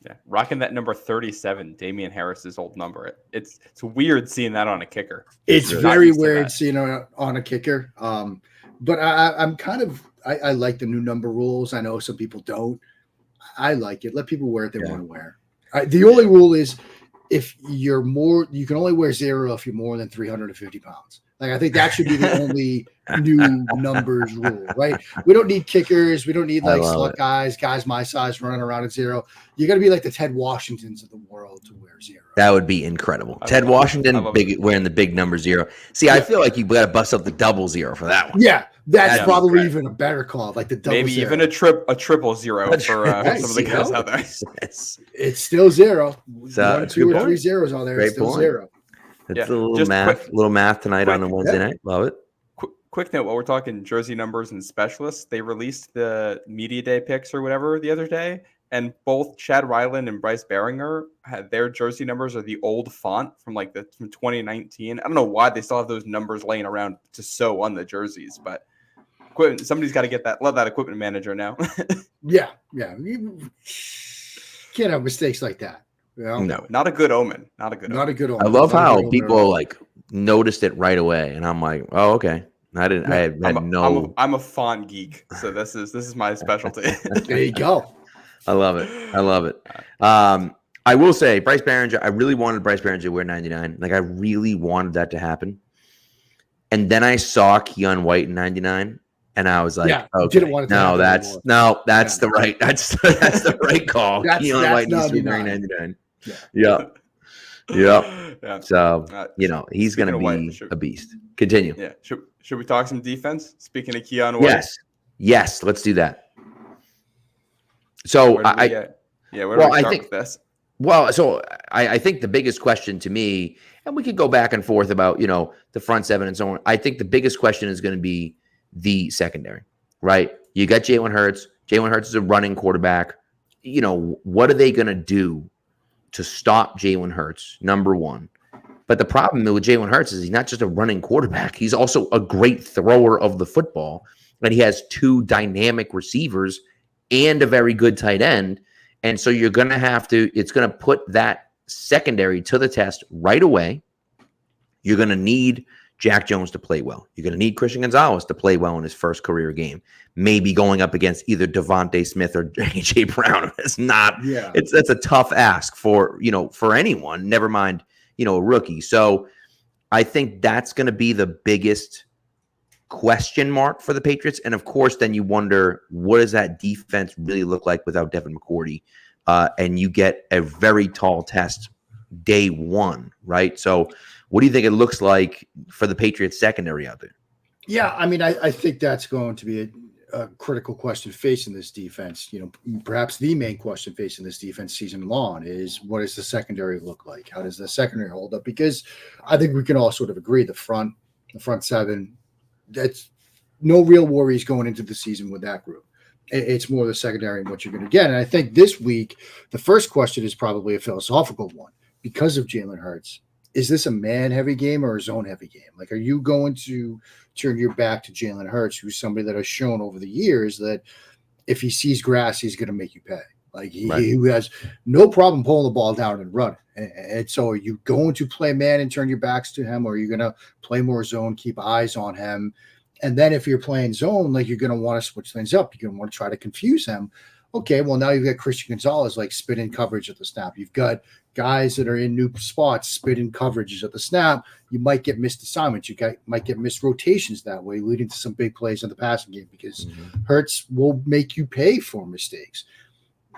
Yeah, rocking that number 37, Damian Harris's old number. It's weird seeing that on a kicker. It's very weird seeing it on a kicker. But I'm kind of I like the new number rules. I know some people don't. I like it. Let people wear what they want to wear. The only rule is if you're more, you can only wear 0 if you're more than 350 pounds. Like, I think that should be the only new numbers rule, right? We don't need kickers. We don't need slut guys my size running around at 0. You got to be like the Ted Washingtons of the world to wear 0. That would be incredible. Ted Washington wearing the big number 0. See, I feel like you got to bust up the double 0 for that one. Yeah, that's probably even a better call, like the double maybe 0. even a triple 0 for some of the guys out there. It's still 0. So, 1, 2, or 3 zeros on there. Great it's still point. 0. It's a little math tonight on a Wednesday night. Love it. Quick note, while we're talking jersey numbers and specialists, they released the media day picks or whatever the other day, and both Chad Ryland and Bryce Baringer had their jersey numbers are the old font from from 2019. I don't know why they still have those numbers laying around to sew on the jerseys, but somebody's got to get that. Love that equipment manager now. Yeah. You can't have mistakes like that. No, not a good omen. Not a good omen. I love how people noticed it right away, and I'm like, oh, okay. I didn't. I had no. I'm a font geek, so this is my specialty. There you go. I love it. I will say, Bryce Baringer. I really wanted Bryce Baringer to wear 99. Like, I really wanted that to happen. And then I saw Keon White in 99, and I was like, okay, didn't want it to happen that's the right. That's the right call. Keon White needs to be wearing 99. Yeah. So he's going to be a beast. Continue. Yeah. Should we talk some defense? Speaking of Keon White. Yes. Let's do that. So I think with this? Well, so I think the biggest question to me, and we could go back and forth about the front seven and so on. I think the biggest question is going to be the secondary, right? You got Jalen Hurts. Jalen Hurts is a running quarterback. What are they going to do to stop Jalen Hurts, number one? But the problem with Jalen Hurts is he's not just a running quarterback. He's also a great thrower of the football. And he has 2 dynamic receivers and a very good tight end. And so you're going to have to – it's going to put that secondary to the test right away. You're going to need Jack Jones to play well. You're going to need Christian Gonzalez to play well in his first career game. Maybe going up against either Devontae Smith or A.J. Brown. It's not – that's a tough ask for anyone, never mind – a rookie. So I think that's going to be the biggest question mark for the Patriots. And of course, then you wonder, what does that defense really look like without Devin McCourty? And you get a very tall test day one, right? So what do you think it looks like for the Patriots secondary out there? Yeah, I mean, I think that's going to be a critical question facing this defense. Perhaps the main question facing this defense season long is, what does the secondary look like? How does the secondary hold up? Because I think we can all sort of agree the front seven, that's no real worries going into the season with that group. It's more the secondary and what you're going to get. And I think this week, the first question is probably a philosophical one because of Jalen Hurts. Is this a man-heavy game or a zone-heavy game? Like, are you going to turn your back to Jalen Hurts, who's somebody that has shown over the years that if he sees grass, he's going to make you pay? Like, he has no problem pulling the ball down and running. And so are you going to play man and turn your backs to him, or are you going to play more zone, keep eyes on him? And then if you're playing zone, like, you're going to want to switch things up. You're going to want to try to confuse him. Okay, well, now you've got Christian Gonzalez, like, spitting coverage at the snap. You've got guys that are in new spots spitting coverages at the snap. You might get missed assignments. Might get missed rotations that way, leading to some big plays in the passing game because Hurts will make you pay for mistakes.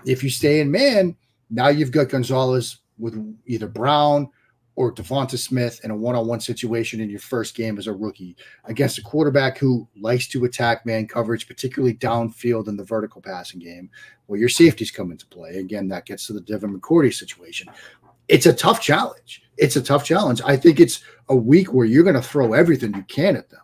If you stay in man, now you've got Gonzalez with either Brown or Devonta Smith in a one-on-one situation in your first game as a rookie against a quarterback who likes to attack man coverage, particularly downfield in the vertical passing game, where your safeties come into play. Again, that gets to the Devin McCourty situation. It's a tough challenge. it's a tough challenge. I think it's a week where you're going to throw everything you can at them.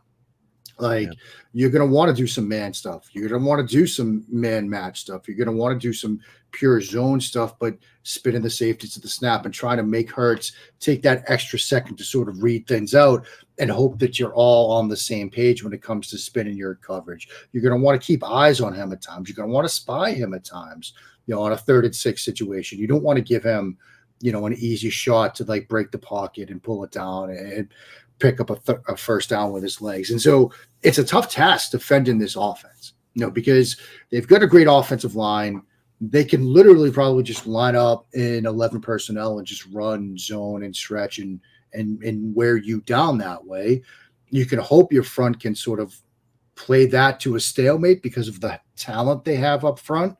Like, you're going to want to do some man stuff. You're going to want to do some man match stuff. You're going to want to do some pure zone stuff, but spinning the safeties to the snap and trying to make Hurts take that extra second to sort of read things out and hope that you're all on the same page when it comes to spinning your coverage. You're going to want to keep eyes on him at times. You're going to want to spy him at times, on a 3rd and 6 situation. You don't want to give him, an easy shot to like break the pocket and pull it down and pick up a first down with his legs. And so it's a tough task defending this offense, because they've got a great offensive line. They can literally probably just line up in 11 personnel and just run zone and stretch and wear you down that way. You can hope your front can sort of play that to a stalemate because of the talent they have up front.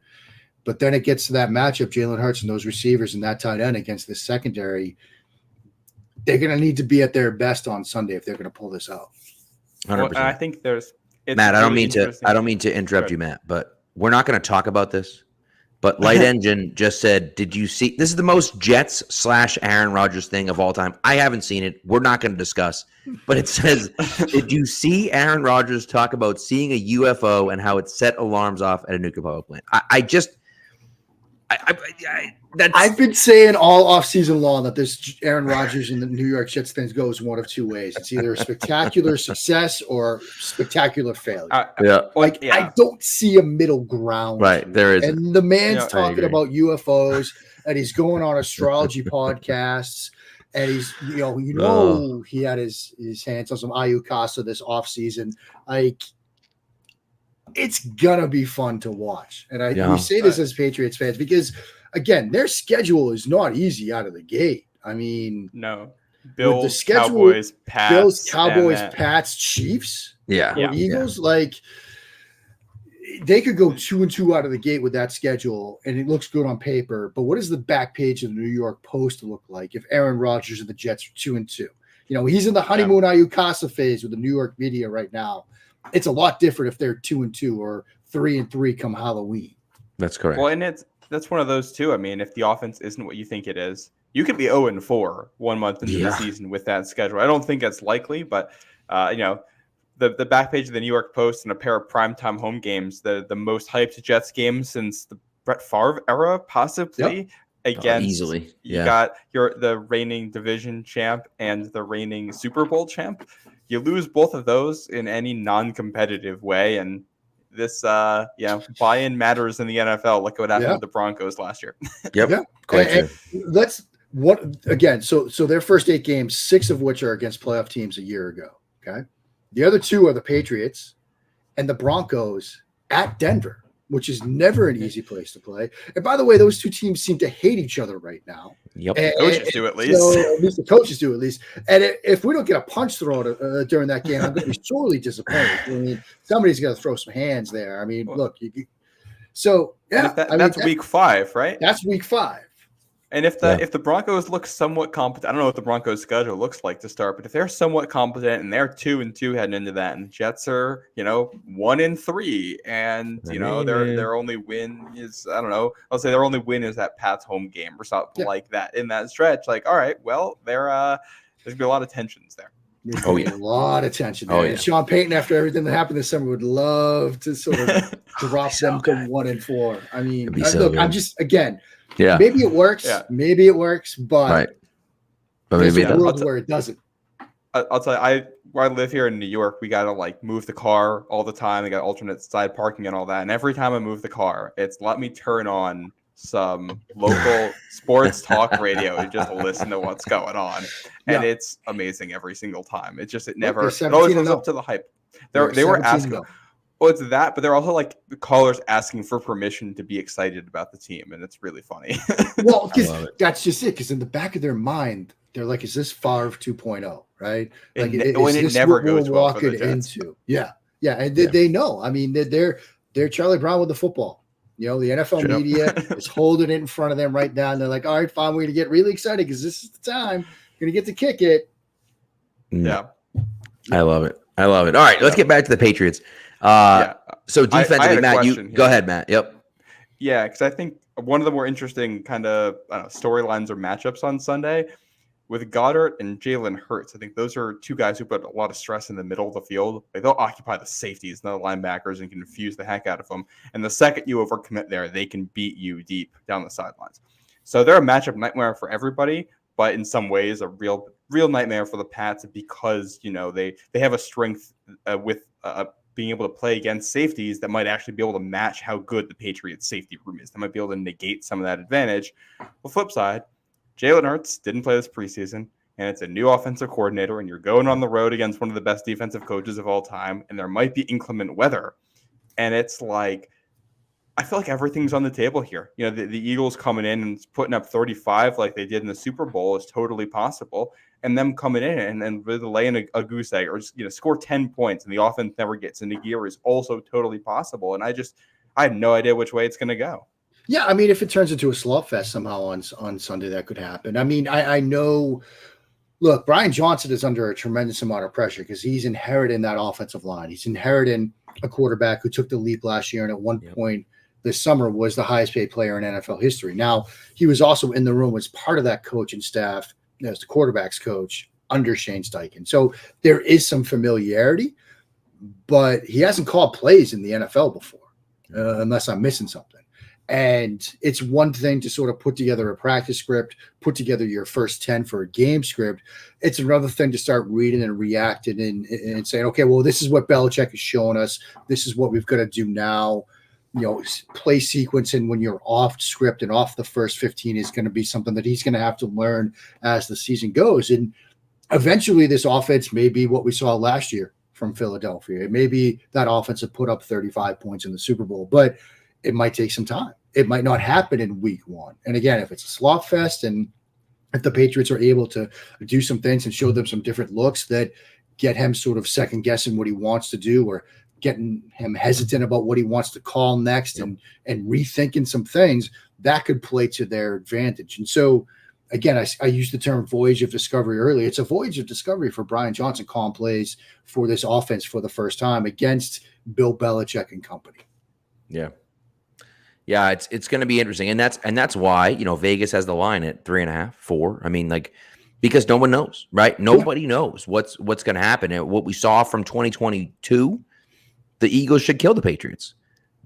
But then it gets to that matchup, Jalen Hurts and those receivers and that tight end against the secondary. They're going to need to be at their best on Sunday if they're going to pull this out. 100%. Well, and I think Matt, I don't mean to interrupt you, Matt, but we're not going to talk about this. But Light Engine just said, did you see? This is the most Jets/Aaron Rodgers thing of all time. I haven't seen it. We're not going to discuss. But it says, did you see Aaron Rodgers talk about seeing a UFO and how it set alarms off at a nuclear power plant? I've been saying all offseason long that this Aaron Rodgers and the New York Jets thing goes one of two ways. It's either a spectacular success or spectacular failure. I don't see a middle ground. Right, there is. And the man's talking about UFOs, and he's going on astrology podcasts, and he's he had his hands on some Ayukasa this offseason. Like, it's gonna be fun to watch. And we say this as Patriots fans because, again, their schedule is not easy out of the gate. I mean, no. Bills, Cowboys, Pats, Chiefs, Yeah. Eagles. Like, they could go 2-2 out of the gate with that schedule, and it looks good on paper. But what does the back page of the New York Post look like if Aaron Rodgers and the Jets are 2-2? He's in the honeymoon Ayukasa phase with the New York media right now. It's a lot different if they're 2-2 or 3-3 come Halloween. That's correct. Well, and that's one of those too. I mean, if the offense isn't what you think it is, you could be 0-4 1 month into the season with that schedule. I don't think that's likely, but the back page of the New York Post and a pair of primetime home games, the most hyped Jets game since the Brett Favre era, possibly. Against easily. You got the reigning division champ and the reigning Super Bowl champ. You lose both of those in any non-competitive way, and this buy-in matters in the NFL. Look what happened with the Broncos last year. Quite so their first 8 games, 6 of which are against playoff teams a year ago. Okay, the other 2 are the Patriots and the Broncos at Denver, which is never an easy place to play. And by the way, those 2 teams seem to hate each other right now. Yep. Coaches do at least. So, at least the coaches do at least. And if we don't get a punch thrown during that game, I'm going to be sorely disappointed. I mean, somebody's got to throw some hands there. I mean, look. That's week 5, right? That's week 5. And if the Broncos look somewhat competent, I don't know what the Broncos' schedule looks like to start, but if they're somewhat competent and they're 2-2 heading into that, and the Jets are 1-3, and their only win is I'll say their only win is that Pats home game or something like that in that stretch. Like, all right, well, there's gonna be a lot of tensions there. A lot of tension there. And Sean Payton, after everything that happened this summer, would love to sort of drop them to 1-4. I mean, I'm just maybe it works. Yeah. Maybe it works, but there's a world where it doesn't. I'll tell you, where I live here in New York, we gotta move the car all the time. We got alternate side parking and all that. And every time I move the car, it's let me turn on some local sports talk radio and just listen to what's going on. And it's amazing every single time. It always lives up to the hype. They were asking. Well, it's that, but they're also the callers asking for permission to be excited about the team, and it's really funny. Well, because that's just it. Because in the back of their mind, they're like, "Is this Favre 2.0?" Right? Like, it never goes well for the Jets. And they know. I mean, they're Charlie Brown with the football. The NFL media is holding it in front of them right now, and they're like, "All right, fine, we're gonna get really excited because this is the time. We're gonna get to kick it." Yeah, I love it. All right, let's get back to the Patriots. So defensively, Matt, go ahead, Matt. Yep. Yeah, because I think one of the more interesting kind of storylines or matchups on Sunday with Goddard and Jalen Hurts, I think those are two guys who put a lot of stress in the middle of the field. Like, they'll occupy the safeties, not the linebackers, and confuse the heck out of them. And the second you overcommit there, they can beat you deep down the sidelines. So they're a matchup nightmare for everybody, but in some ways a real nightmare for the Pats because, they have a strength with being able to play against safeties that might actually be able to match how good the Patriots safety room is. They might be able to negate some of that advantage. On the flip side, Jalen Hurts didn't play this preseason, and it's a new offensive coordinator, and you're going on the road against one of the best defensive coaches of all time, and there might be inclement weather. And it's like, I feel like everything's on the table here. The Eagles coming in and putting up 35 like they did in the Super Bowl is totally possible. And them coming in and really laying a goose egg or just, score 10 points and the offense never gets into gear is also totally possible. And I have no idea which way it's going to go. Yeah, I mean, if it turns into a slugfest somehow on Sunday, that could happen. I mean, I know, look, Brian Johnson is under a tremendous amount of pressure because he's inheriting that offensive line. He's inheriting a quarterback who took the leap last year and at one point this summer was the highest paid player in NFL history. Now, he was also in the room as part of that coaching staff as the quarterback's coach under Shane Steichen. So there is some familiarity, but he hasn't called plays in the NFL before, unless I'm missing something. And it's one thing to sort of put together a practice script, put together your first 10 for a game script. It's another thing to start reading and reacting and saying, okay, well, this is what Belichick is showing us. This is what we've got to do now. Play sequencing when you're off script and off the first 15 is going to be something that he's going to have to learn as the season goes. And eventually this offense may be what we saw last year from Philadelphia. It may be that offense that put up 35 points in the Super Bowl, but it might take some time. It might not happen in week one. And again, if it's a slot fest and if the Patriots are able to do some things and show them some different looks that get him sort of second guessing what he wants to do or getting him hesitant about what he wants to call next and rethinking some things, that could play to their advantage. And so, again, I used the term voyage of discovery earlier. It's a voyage of discovery for Brian Johnson calling plays for this offense for the first time against Bill Belichick and company. Yeah. Yeah, it's going to be interesting. And that's why, Vegas has the line at 3.5, 4. I mean, because no one knows, right? Nobody knows what's going to happen. And what we saw from 2022, the Eagles should kill the Patriots.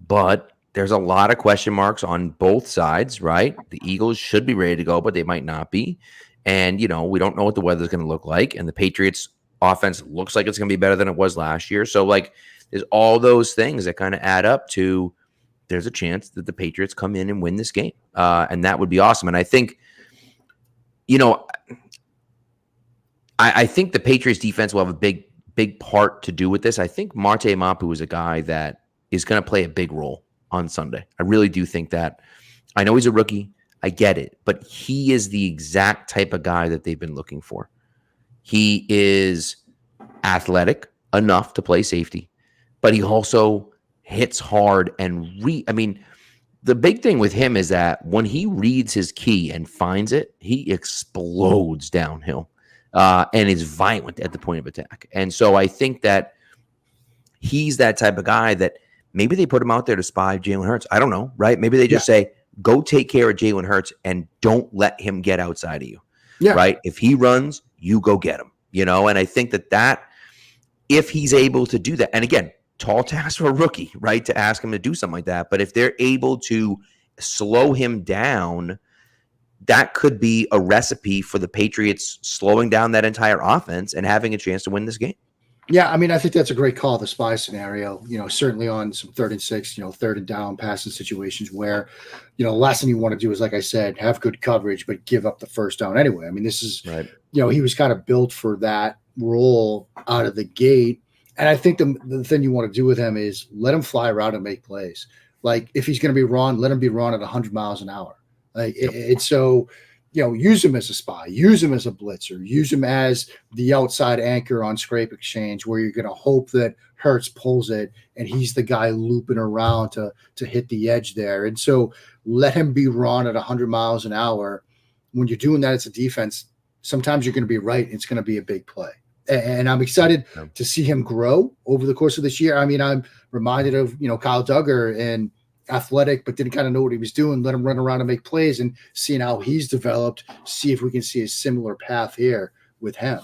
But there's a lot of question marks on both sides, right? The Eagles should be ready to go, but they might not be. And, we don't know what the weather's going to look like. And the Patriots offense looks like it's going to be better than it was last year. So, there's all those things that kind of add up to there's a chance that the Patriots come in and win this game. And that would be awesome. And I think, I think the Patriots defense will have a big part to do with this. I think Marte Mapu is a guy that is going to play a big role on Sunday. I really do think that. I know he's a rookie. I get it. But he is the exact type of guy that they've been looking for. He is athletic enough to play safety, but he also hits hard and the big thing with him is that when he reads his key and finds it, he explodes downhill and is violent at the point of attack. And so I think that he's that type of guy that maybe they put him out there to spy Jalen Hurts. I don't know, right? Maybe they just say, go take care of Jalen Hurts and don't let him get outside of you, right? If he runs, you go get him, And I think that if he's able to do that, and again, tall task for a rookie, right, to ask him to do something like that. But if they're able to slow him down, that could be a recipe for the Patriots slowing down that entire offense and having a chance to win this game. Yeah, I mean, I think that's a great call, the spy scenario, certainly on some 3rd and 6, 3rd and down passing situations where, the last thing you want to do is, like I said, have good coverage, but give up the first down anyway. I mean, this is, right. He was kind of built for that role out of the gate. And I think the thing you want to do with him is let him fly around and make plays. Like, if he's going to be run, let him be run at 100 miles an hour. So, use him as a spy, use him as a blitzer, use him as the outside anchor on scrape exchange where you're going to hope that Hurts pulls it and he's the guy looping around to hit the edge there. And so let him be run at 100 miles an hour. When you're doing that as a defense, sometimes you're going to be right. It's going to be a big play. And I'm excited to see him grow over the course of this year. I mean, I'm reminded of, Kyle Duggar and athletic, but didn't kind of know what he was doing. Let him run around and make plays, and seeing how he's developed, see if we can see a similar path here with him.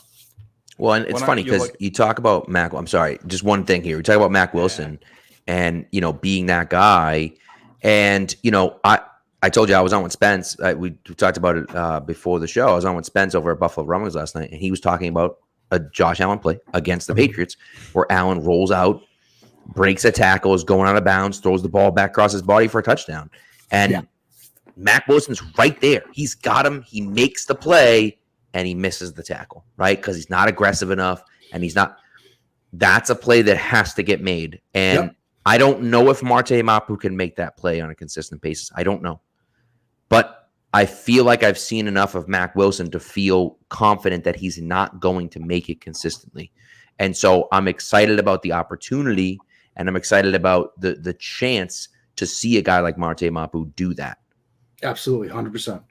Well, and it's funny because you talk about Mac. I'm sorry, just one thing here. We talk about Mac Wilson and, being that guy. And, I told you I was on with Spence. We talked about it before the show. I was on with Spence over at Buffalo Rumblings last night, and he was talking about a Josh Allen play against the Patriots where Allen rolls out, breaks a tackle, is going out of bounds, throws the ball back across his body for a touchdown. And Mac Wilson's right there. He's got him. He makes the play, and he misses the tackle, right? Because he's not aggressive enough, and he's not – that's a play that has to get made. And I don't know if Marte Mapu can make that play on a consistent basis. I don't know. But I feel like I've seen enough of Mac Wilson to feel confident that he's not going to make it consistently. And so I'm excited about the opportunity, and I'm excited about the chance to see a guy like Marte Mapu do that. Absolutely, 100%.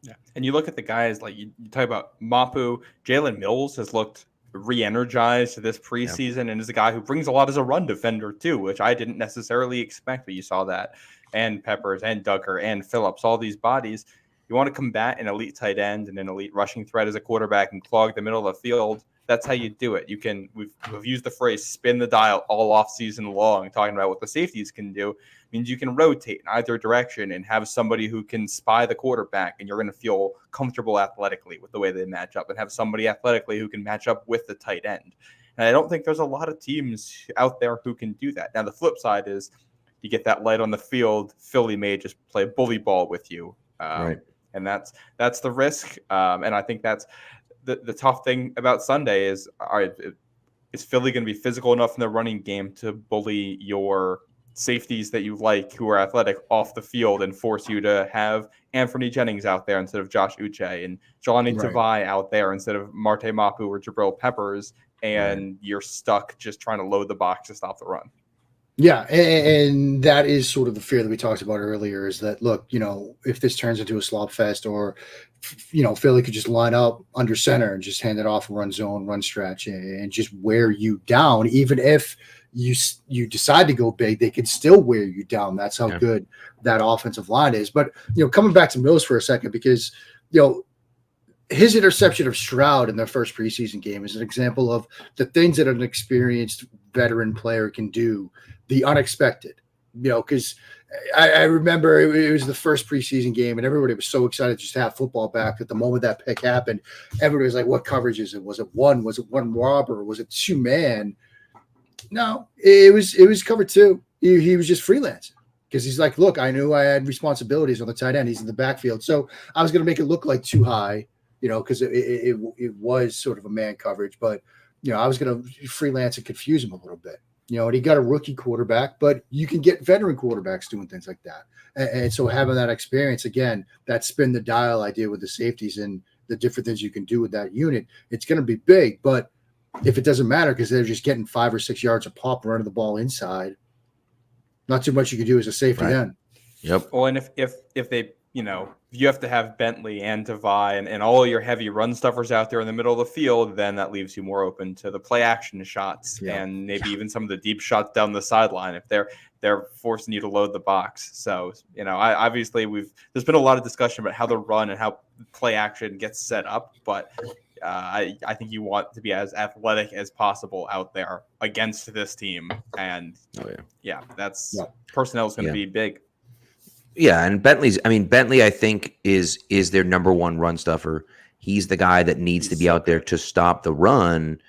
Yeah, and you look at the guys, like you talk about Mapu, Jalen Mills has looked re-energized this preseason and is a guy who brings a lot as a run defender too, which I didn't necessarily expect, but you saw that. And Peppers and Duggar and Phillips, all these bodies. You want to combat an elite tight end and an elite rushing threat as a quarterback and clog the middle of the field. That's how you do it. We've used the phrase spin the dial all off season long, talking about what the safeties can do. It means you can rotate in either direction and have somebody who can spy the quarterback, and you're going to feel comfortable athletically with the way they match up, and have somebody athletically who can match up with the tight end. And I don't think there's a lot of teams out there who can do that. Now, the flip side is you get that light on the field, Philly may just play bully ball with you. Right. And that's the risk. And I think that's the tough thing about Sunday is, all right, is Philly going to be physical enough in the running game to bully your safeties that you like who are athletic off the field and force you to have Anthony Jennings out there instead of Josh Uche and Johnny Tavai out there instead of Marte Mapu or Jabril Peppers, and you're stuck just trying to load the box to stop the run. Yeah, and that is sort of the fear that we talked about earlier, is that, look, if this turns into a slop fest, or, Philly could just line up under center and just hand it off, run zone, run stretch, and just wear you down. Even if you decide to go big, they could still wear you down. That's how good that offensive line is. But, coming back to Mills for a second, because, his interception of Stroud in their first preseason game is an example of the things that an experienced veteran player can do, the unexpected, because I remember it was the first preseason game and everybody was so excited just to have football back. At the moment that pick happened, everybody was like, what coverage is it? Was it one robber? Was it two man? No, it was cover two. He was just freelancing. Because he's like, look, I knew I had responsibilities on the tight end. He's in the backfield. So I was going to make it look like too high, because it was sort of a man coverage. But, I was going to freelance and confuse him a little bit. And he got a rookie quarterback, but you can get veteran quarterbacks doing things like that. And so having that experience, again, that spin the dial idea with the safeties and the different things you can do with that unit, it's going to be big. But if it doesn't matter because they're just getting 5 or 6 yards a pop running the ball inside, not too much you can do as a safety then. Yep. Well, and if they, you have to have Bentley and Tavai and all your heavy run stuffers out there in the middle of the field, then that leaves you more open to the play action shots and maybe even some of the deep shots down the sideline if they're forcing you to load the box. So, obviously there's been a lot of discussion about how the run and how play action gets set up, but I think you want to be as athletic as possible out there against this team. And personnel is going to be big. Yeah, and Bentley, I think, is their number one run stuffer. He's the guy that needs to be out there to stop the run.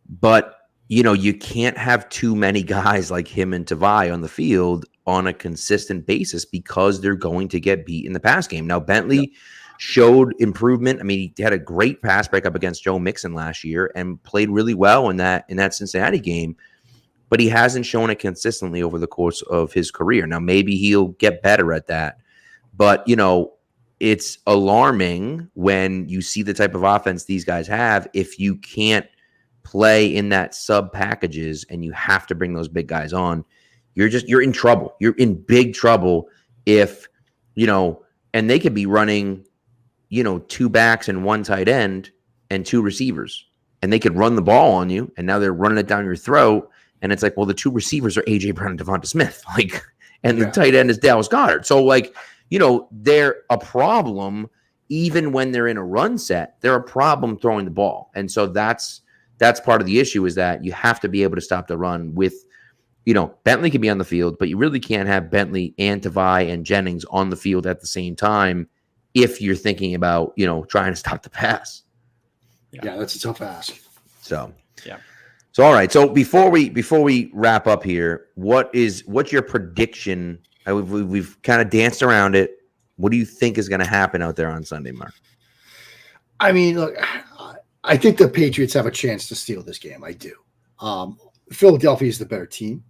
But, you can't have too many guys like him and Tavai on the field on a consistent basis because they're going to get beat in the pass game. Now, Bentley showed improvement. He had a great pass breakup against Joe Mixon last year and played really well in that Cincinnati game. But he hasn't shown it consistently over the course of his career. Now, maybe he'll get better at that. But, it's alarming when you see the type of offense these guys have if you can't play in that sub packages and you have to bring those big guys on. You're in trouble. You're in big trouble if, and they could be running, 2 backs and 1 tight end and 2 receivers. And they could run the ball on you, and now they're running it down your throat. And it's like, well, the 2 receivers are A.J. Brown and Devonta Smith. Like, and the tight end is Dallas Goedert. So, like, they're a problem even when they're in a run set. They're a problem throwing the ball. And so that's part of the issue, is that you have to be able to stop the run with, Bentley can be on the field, but you really can't have Bentley and Tavai and Jennings on the field at the same time if you're thinking about, trying to stop the pass. Yeah, that's a tough ask. So, yeah. So, all right. So before we wrap up here, what's your prediction? We've kind of danced around it. What do you think is going to happen out there on Sunday, Mark? I mean, look, I think the Patriots have a chance to steal this game. I do. Philadelphia is the better team.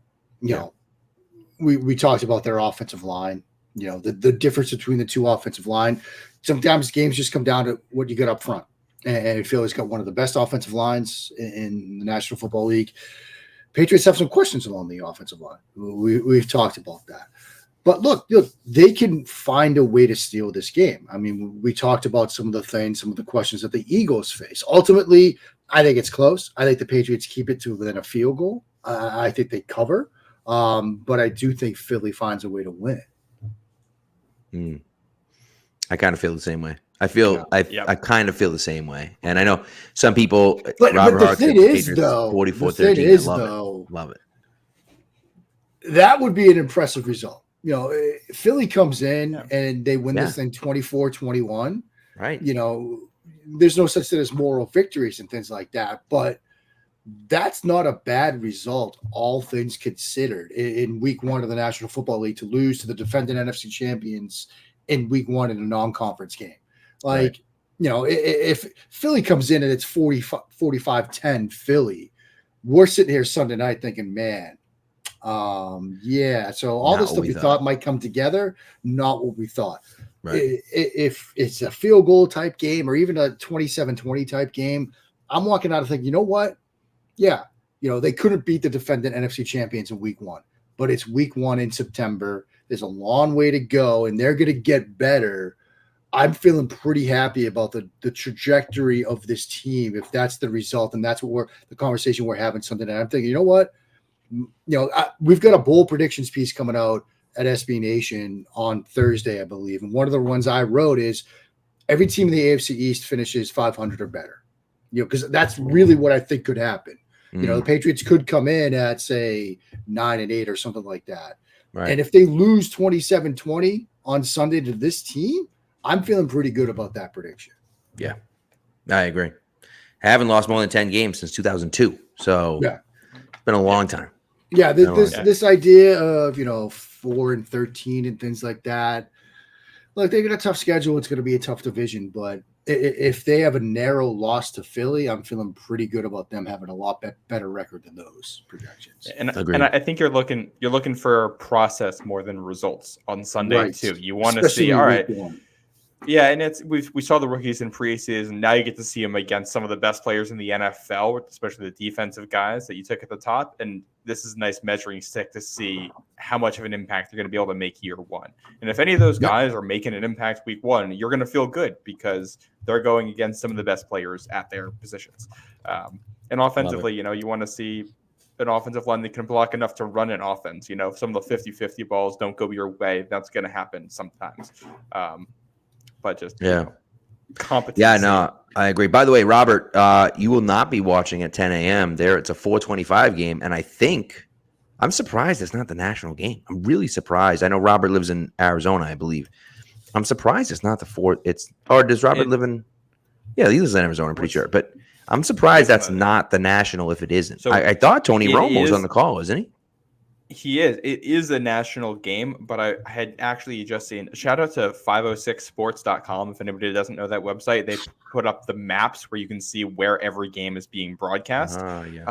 We talked about their offensive line. The difference between the two offensive line. Sometimes games just come down to what you get up front. And Philly's got one of the best offensive lines in the National Football League. Patriots have some questions along the offensive line. We've talked about that. But look, they can find a way to steal this game. I mean, we talked about some of the questions that the Eagles face. Ultimately, I think it's close. I think the Patriots keep it to within a field goal. I think they cover. But I do think Philly finds a way to win it. I kind of feel the same way. I kind of feel the same way. And I know some people, but the thing is, though, 44-13, love it. That would be an impressive result. Philly comes in and they win this thing 24-21. Right. There's no such thing as moral victories and things like that, but that's not a bad result, all things considered, in week 1 of the National Football League, to lose to the defending NFC champions in week 1 in a non-conference game. Like, if Philly comes in and it's 45-10 Philly, we're sitting here Sunday night thinking, man, so all this stuff we thought might come together, not what we thought. Right. If it's a field goal type game or even a 27-20 type game, I'm walking out and thinking, you know what? Yeah, they couldn't beat the defendant NFC champions in week 1, but it's week 1 in September. There's a long way to go, and they're going to get better. I'm feeling pretty happy about the trajectory of this team, if that's the result, and that's what the conversation we're having Sunday night. I'm thinking, you know what? We've got a bold predictions piece coming out at SB Nation on Thursday, I believe. And one of the ones I wrote is every team in the AFC East finishes 500 or better, because that's really what I think could happen. The Patriots could come in at, say, 9-8 or something like that. Right. And if they lose 27-20 on Sunday to this team, I'm feeling pretty good about that prediction. Yeah, I agree. I haven't lost more than 10 games since 2002. So it's been a long time. Yeah, this idea of 4-13 and things like that. Look, they got a tough schedule. It's going to be a tough division, but if they have a narrow loss to Philly, I'm feeling pretty good about them having a lot better record than those projections. And I think you're looking for process more than results on Sunday too. You want to see, all right. Yeah, and we saw the rookies in preseason. Now you get to see them against some of the best players in the NFL, especially the defensive guys that you took at the top. And this is a nice measuring stick to see how much of an impact they're going to be able to make year 1. And if any of those guys are making an impact week 1, you're going to feel good because they're going against some of the best players at their positions. And offensively, you want to see an offensive line that can block enough to run an offense. If some of the 50-50 balls don't go your way, that's going to happen sometimes. But just competency. Yeah, no, I agree. By the way, Robert, you will not be watching at 10 a.m. there. It's a 4:25 game, and I'm surprised it's not the national game. I'm really surprised. I know Robert lives in Arizona, I believe. I'm surprised it's not the 4th. Or does Robert live in? Yeah, he lives in Arizona, I'm pretty sure. But I'm surprised that's not the national if it isn't. So I thought Tony Romo was on the call, isn't he? He is. It is a national game, but I had actually just seen – shout out to 506sports.com. If anybody doesn't know that website, they put up the maps where you can see where every game is being broadcast. Yes.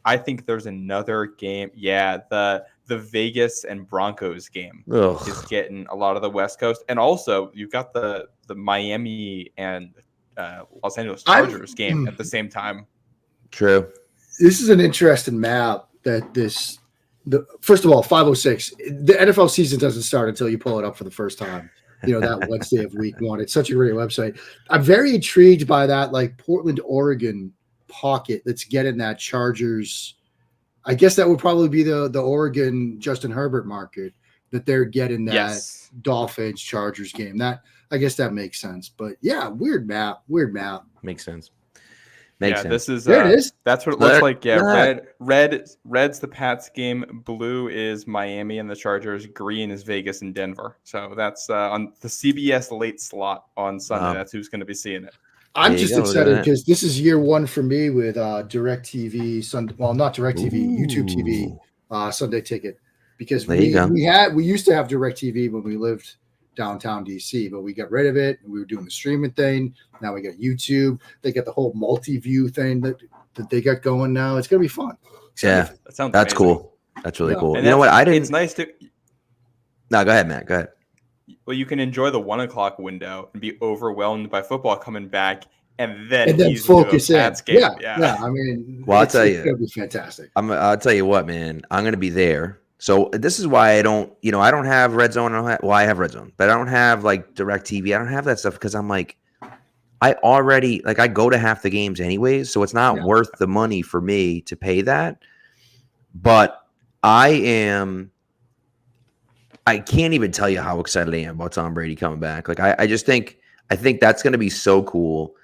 I think there's another game. Yeah, the Vegas and Broncos game is getting a lot of the West Coast. And also, you've got the Miami and Los Angeles Chargers game at the same time. True. This is an interesting map that first of all, 506, the NFL season doesn't start until you pull it up for the first time, that Wednesday of week 1. It's such a great website. I'm very intrigued by that, like Portland, Oregon pocket that's getting that Chargers. I guess that would probably be the Oregon Justin Herbert market. that they're getting that Yes. Dolphins Chargers game. That I guess that makes sense. But yeah, weird map. Makes sense. This is There it is. That's what it looks like. Yeah, Yeah. red's the Pats game, blue is Miami and the Chargers, green is Vegas and Denver. So that's on the CBS late slot on Sunday. That's who's going to be seeing it. I'm There you just go, look at excited that. because this is year one for me with DirecTV. Well, not DirecTV, YouTube TV Sunday ticket. Because There you go. we used to have DirecTV when we lived downtown DC, but we got rid of it and we were doing the streaming thing. Now we got YouTube. They got the whole multi-view thing that they got going now. It's gonna be fun. Yeah, That sounds that's amazing. cool. That's really Yeah. cool. And You know what? I didn't. It's nice to. No, go ahead, Matt. Go ahead. Well, you can enjoy the 1 o'clock window and be overwhelmed by football coming back, and then focus in. Pats game. Yeah. I mean, Well, I'll it's tell you. gonna be fantastic. I'll tell you what, man. I'm going to be there. So this is why I don't have Red Zone. I have Red Zone, but I don't have like DirecTV. I don't have that stuff because I'm like, I go to half the games anyways, so it's not worth the money for me to pay that. But I can't even tell you how excited I am about Tom Brady coming back. Like I think that's going to be so cool.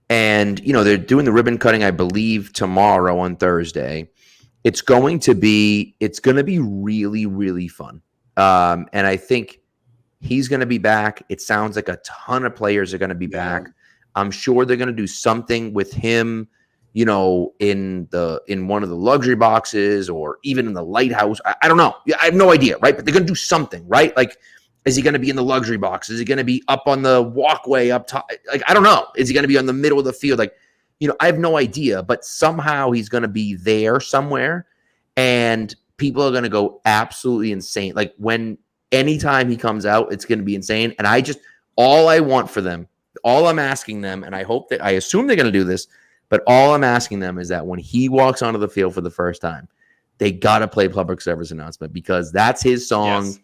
And they're doing the ribbon cutting, I believe, tomorrow on Thursday. It's going to be really, really fun. And I think he's going to be back. It sounds like a ton of players are going to be back. I'm sure they're going to do something with him, in one of the luxury boxes or even in the lighthouse. I don't know. I have no idea, right? But they're going to do something, right? Like, is he going to be in the luxury box? Is he going to be up on the walkway up top? Like, I don't know. Is he going to be on the middle of the field? Like, I have no idea, but somehow he's going to be there somewhere and people are going to go absolutely insane. Like anytime he comes out, it's going to be insane. And all I want for them, all I'm asking them, and I assume they're going to do this, but all I'm asking them is that when he walks onto the field for the first time, they got to play Public Service Announcement because that's his song. Yes.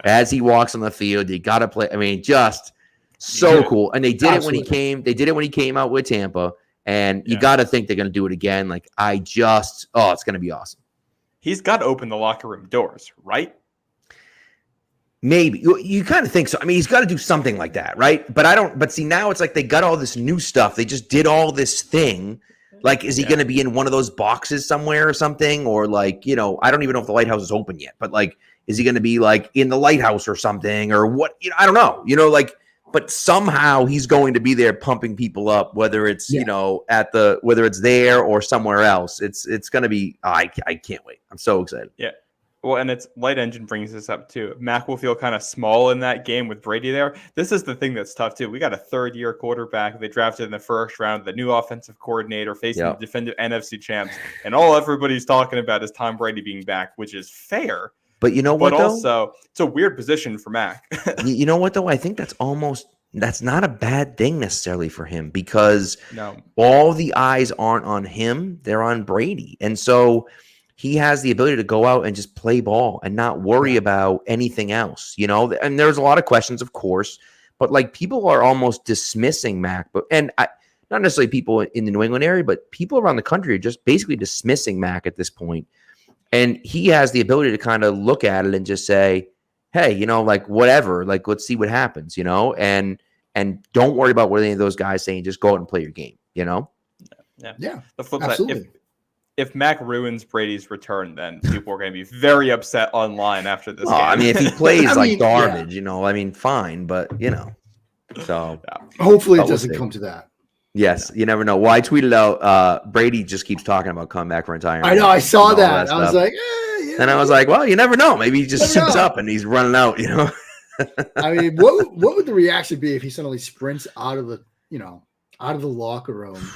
As he walks on the field, you got to play. I mean, just so cool. And they did it when he came. They did it when he came out with Tampa. And you got to think they're going to do it again. Like it's going to be awesome. He's got to open the locker room doors, right? Maybe you kind of think so. I mean, he's got to do something like that, right? But see, now it's like they got all this new stuff. They just did all this thing. Like, is he going to be in one of those boxes somewhere or something? Or like, I don't even know if the lighthouse is open yet, but like, is he going to be like in the lighthouse or something or what? I don't know, but somehow he's going to be there pumping people up, whether it's, whether it's there or somewhere else. It's going to be, I can't wait. I'm so excited. Yeah. Well, and it's Light Engine brings this up too. Mac will feel kind of small in that game with Brady there. This is the thing that's tough too. We got a third-year quarterback they drafted in the first round, the new offensive coordinator facing the defending NFC champs, and all everybody's talking about is Tom Brady being back, which is fair. But you know what? But also, it's a weird position for Mac. You know what though? I think that's not a bad thing necessarily for him because all the eyes aren't on him; they're on Brady, and so he has the ability to go out and just play ball and not worry about anything else, And there's a lot of questions, of course, but like people are almost dismissing Mac, not necessarily people in the New England area, but people around the country are just basically dismissing Mac at this point. And he has the ability to kind of look at it and just say, hey, like whatever, like let's see what happens, and don't worry about what any of those guys saying. Just go out and play your game, Yeah. The flip absolutely. side, if Mac ruins Brady's return, then people are going to be very upset online after this game. I mean, if he plays garbage, fine, but so hopefully it doesn't come to that. Yes, you never know. Well, I tweeted out Brady just keeps talking about coming back for retirement. I know, I saw that. I was like, and I was like, well, you never know. Maybe he just suits up and he's running out, I mean, what would the reaction be if he suddenly sprints out of the locker room?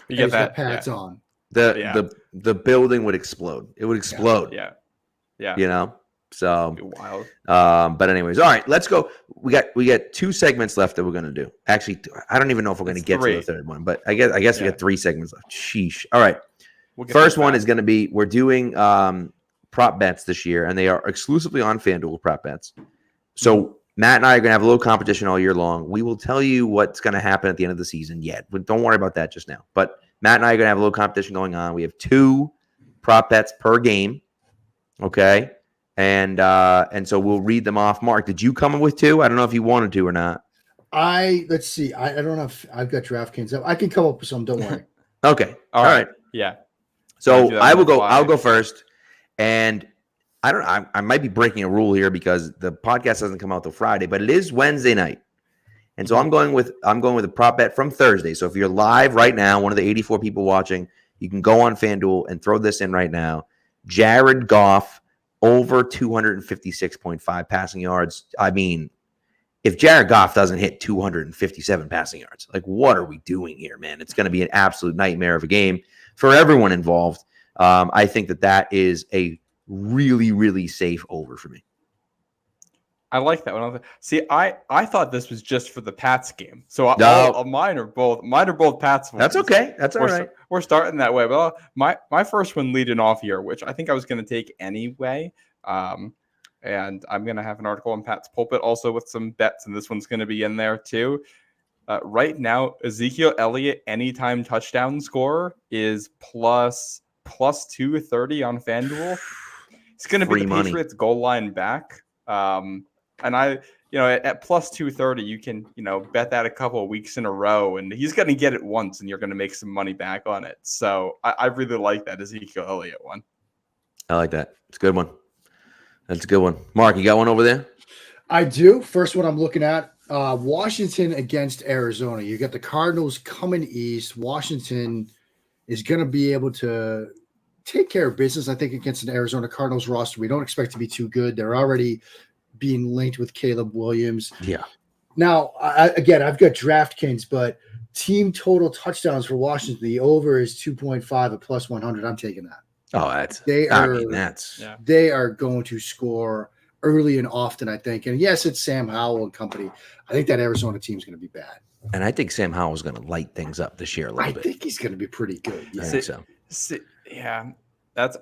You get that pads on. The building would explode. It would explode. Yeah. So wild. But anyways, all right, let's go. We got 2 segments left that we're gonna do. Actually, I don't even know if we're gonna get to the third one, but I guess we got 3 segments left. Sheesh. All right. First one is gonna be we're doing prop bets this year, and they are exclusively on FanDuel prop bets. So Matt and I are gonna have a little competition all year long. We will tell you what's gonna happen at the end of the season yet, but don't worry about that just now. But Matt and I are gonna have a little competition going on. We have 2 prop bets per game. Okay. And so we'll read them off. Mark, did you come up with two? I don't know if you wanted to or not. Let's see. I don't know if I've got DraftKings up. I can come up with some. Don't worry. Okay. All right. Yeah. So I will go. I'll go first, and I don't. I might be breaking a rule here because the podcast doesn't come out till Friday, but it is Wednesday night, and so I'm going with a prop bet from Thursday. So if you're live right now, one of the 84 people watching, you can go on FanDuel and throw this in right now. Jared Goff over 256.5 passing yards. I mean, if Jared Goff doesn't hit 257 passing yards, like what are we doing here, man? It's going to be an absolute nightmare of a game for everyone involved. I think that is a really, really safe over for me. I like that one. See, I thought this was just for the Pats game. So mine are both Pats ones. That's okay. That's all right. We're starting that way. But my first one leading off here, which I think I was going to take anyway. And I'm going to have an article on Pat's Pulpit also with some bets, and this one's going to be in there too. Right now, Ezekiel Elliott anytime touchdown score is plus 230 on FanDuel. It's going to be the Patriots goal line back. And at plus 230, you can, bet that a couple of weeks in a row, and he's going to get it once, and you're going to make some money back on it. So I really like that Ezekiel Elliott one. I like that. It's a good one. That's a good one. Mark, you got one over there? I do. First one I'm looking at, Washington against Arizona. You got the Cardinals coming east. Washington is going to be able to take care of business, I think, against an Arizona Cardinals roster. We don't expect to be too good. They're already being linked with Caleb Williams. Yeah. Now, I've got DraftKings, but team total touchdowns for Washington, the over is 2.5 at plus 100. I'm taking that. Oh, they are going to score early and often, I think. And yes, it's Sam Howell and company. I think that Arizona team is going to be bad. And I think Sam Howell is going to light things up this year a little bit. I think he's going to be pretty good. Yeah. I think so. Yeah.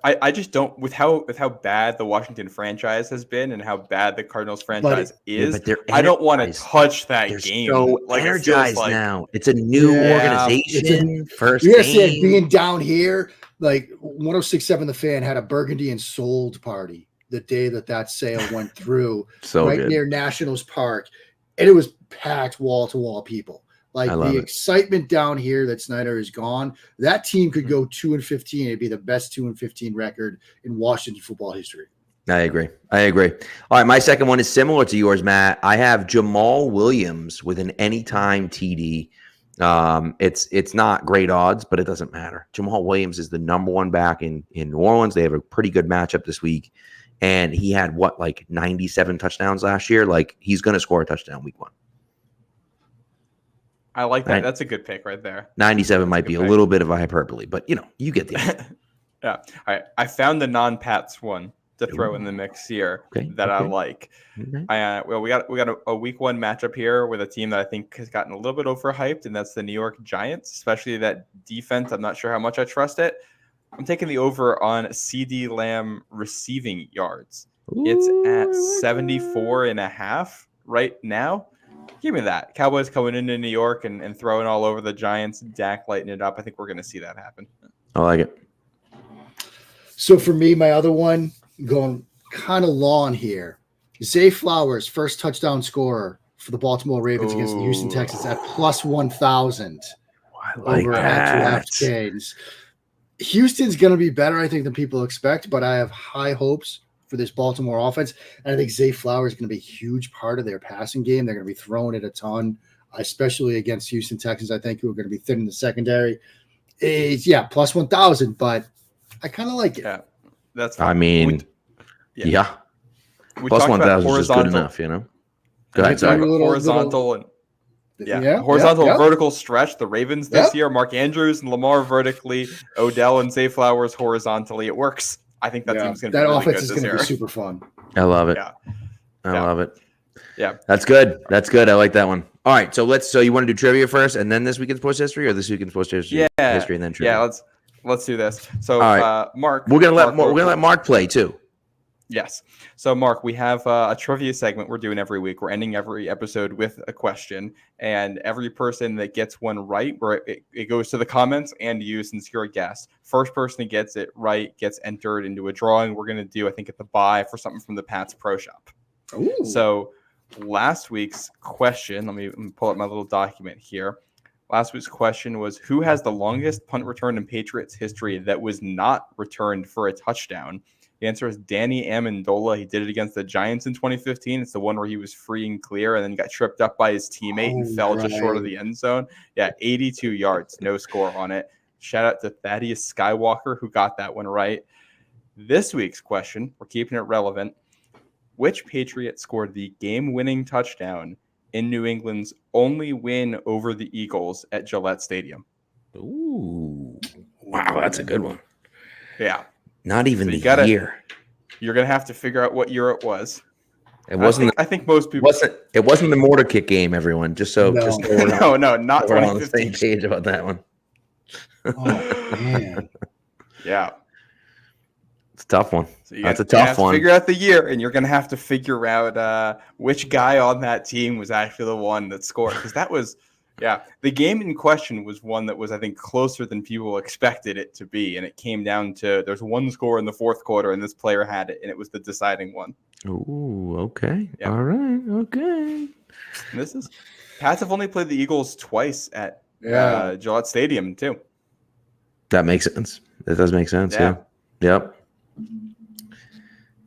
I just don't, with how bad the Washington franchise has been and how bad the Cardinals franchise is. I don't want to touch that game. So energized now. It's a new organization. First you're gonna see it being down here. Like 106.7 The Fan had a Burgundy and Sold party the day that sale went through, near Nationals Park, and it was packed wall to wall people. Like the excitement down here that Snyder is gone, that team could go 2-15. It'd be the best 2-15 record in Washington football history. I agree. All right, my second one is similar to yours, Matt. I have Jamal Williams with an anytime TD. It's not great odds, but it doesn't matter. Jamal Williams is the number one back in New Orleans. They have a pretty good matchup this week, and he had 97 touchdowns last year. Like he's going to score a touchdown week one. I like that. Right. That's a good pick right there. 97 might be a little bit of a hyperbole, but you get the idea. Yeah. All right. I found the non-Pats one to throw in the mix here that I like. Okay. We got a week one matchup here with a team that I think has gotten a little bit overhyped, and that's the New York Giants, especially that defense. I'm not sure how much I trust it. I'm taking the over on CeeDee Lamb receiving yards. It's at 74.5 right now. Give me that. Cowboys coming into New York and throwing all over the Giants. Dak lighting it up. I think we're going to see that happen. I like it. So for me, my other one, going kind of long here. Zay Flowers, first touchdown scorer for the Baltimore Ravens against the Houston Texans at plus 1,000. I like over that. At DraftKings. Houston's going to be better, I think, than people expect, but I have high hopes for this Baltimore offense. And I think Zay Flowers is going to be a huge part of their passing game. They're going to be throwing it a ton, especially against Houston Texans, I think, who are going to be thin in the secondary. It's, plus 1,000, but I kind of like it. Yeah, that's fine. I mean, we plus 1,000 is just good enough, Go ahead, horizontal vertical stretch. The Ravens this year, Mark Andrews and Lamar vertically, Odell and Zay Flowers horizontally. It works. I think that team's going to be really good this year. That offense is going to be super fun. I love it. Yeah. I love it. Yeah. That's good. I like that one. All right. So you want to do trivia first and then this week in sports history, or this week in sports history and then trivia? Yeah, let's do this. So all right. Mark. We're gonna let Mark play too. Yes. So, Mark, we have a trivia segment we're doing every week. We're ending every episode with a question, and every person that gets one right, where it goes to the comments and you, since you're a guest. First person who gets it right gets entered into a drawing we're going to do, I think, at the buy for something from the Pat's Pro Shop. Ooh. So, last week's question, let me pull up my little document here. Last week's question was, who has the longest punt return in Patriots history that was not returned for a touchdown? The answer is Danny Amendola. He did it against the Giants in 2015. It's the one where he was free and clear and then got tripped up by his teammate and fell just short of the end zone. Yeah, 82 yards, no score on it. Shout out to Thaddeus Skywalker, who got that one right. This week's question, we're keeping it relevant. Which Patriot scored the game-winning touchdown in New England's only win over the Eagles at Gillette Stadium? Ooh. Wow, that's a good one. Yeah. Not even so the year. You're gonna have to figure out what year it was. It wasn't. I think most people. It wasn't the mortar kick game, everyone. Just so. No. Not we're on the 2015. same page about that one. Oh man. Yeah, it's a tough one. So That's a tough one. Figure out the year, and you're gonna have to figure out which guy on that team was actually the one that scored, because that was. Yeah, the game in question was one that was, I think, closer than people expected it to be, and it came down to there's one score in the fourth quarter, and this player had it, and it was the deciding one. Ooh, okay. Yep. All right, okay. And Pats have only played the Eagles twice at Gillette Stadium, too. That makes sense. That does make sense, yeah. Yep.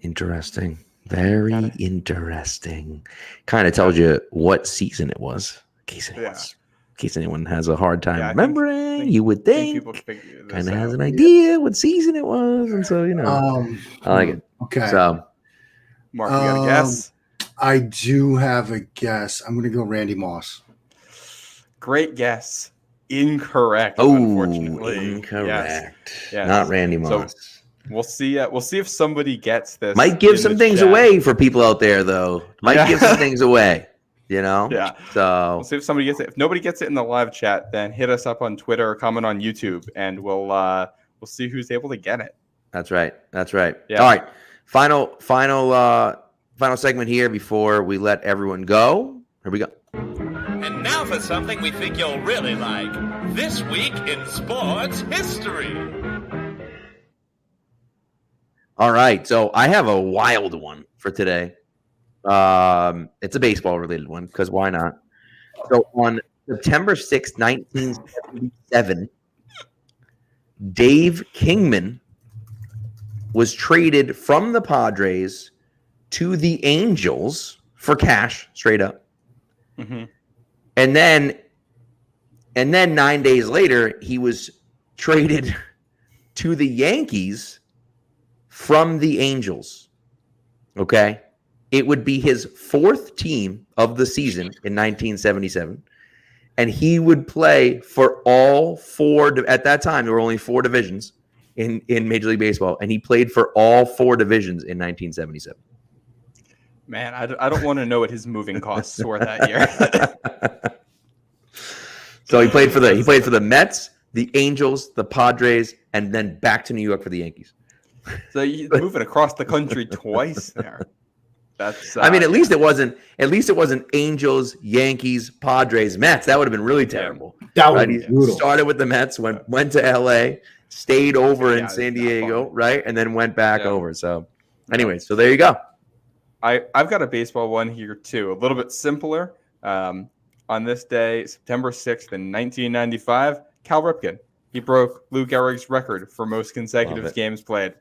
Interesting. Very interesting. Kind of tells you what season it was. In case anyone has a hard time remembering, you would think kind of has an idea what season it was, and so I like it. Okay, so Mark, you got a guess? I do have a guess. I'm going to go Randy Moss. Great guess. Incorrect. Oh, unfortunately, incorrect. Yes. Not Randy Moss. So we'll see. We'll see if somebody gets this. Might give some things away for people out there, though. Might give some things away. Yeah. So we'll see if somebody gets it. If nobody gets it in the live chat, then hit us up on Twitter or comment on YouTube, and we'll see who's able to get it. That's right. Yeah. All right. Final segment here before we let everyone go. Here we go. And now for something we think you'll really like. This week in sports history. All right. So I have a wild one for today. It's a baseball related one because why not? So on September 6th, 1977, Dave Kingman was traded from the Padres to the Angels for cash, straight up. Mm-hmm. And then 9 days later, he was traded to the Yankees from the Angels. Okay? It would be his fourth team of the season in 1977. And he would play for all four. At that time, there were only four divisions in Major League Baseball. And he played for all four divisions in 1977. Man, I don't want to know what his moving costs were that year. So he played for the Mets, the Angels, the Padres, and then back to New York for the Yankees. So you're moving across the country twice there. That's. I mean, at least it wasn't Angels, Yankees, Padres, Mets. That would have been really terrible. That would be brutal. Started with the Mets, went to LA, stayed over in San Diego, right, and then went back over. So, anyway, so there you go. I've got a baseball one here too, a little bit simpler. On this day, September 6th in 1995, Cal Ripken. He broke Lou Gehrig's record for most consecutive games played.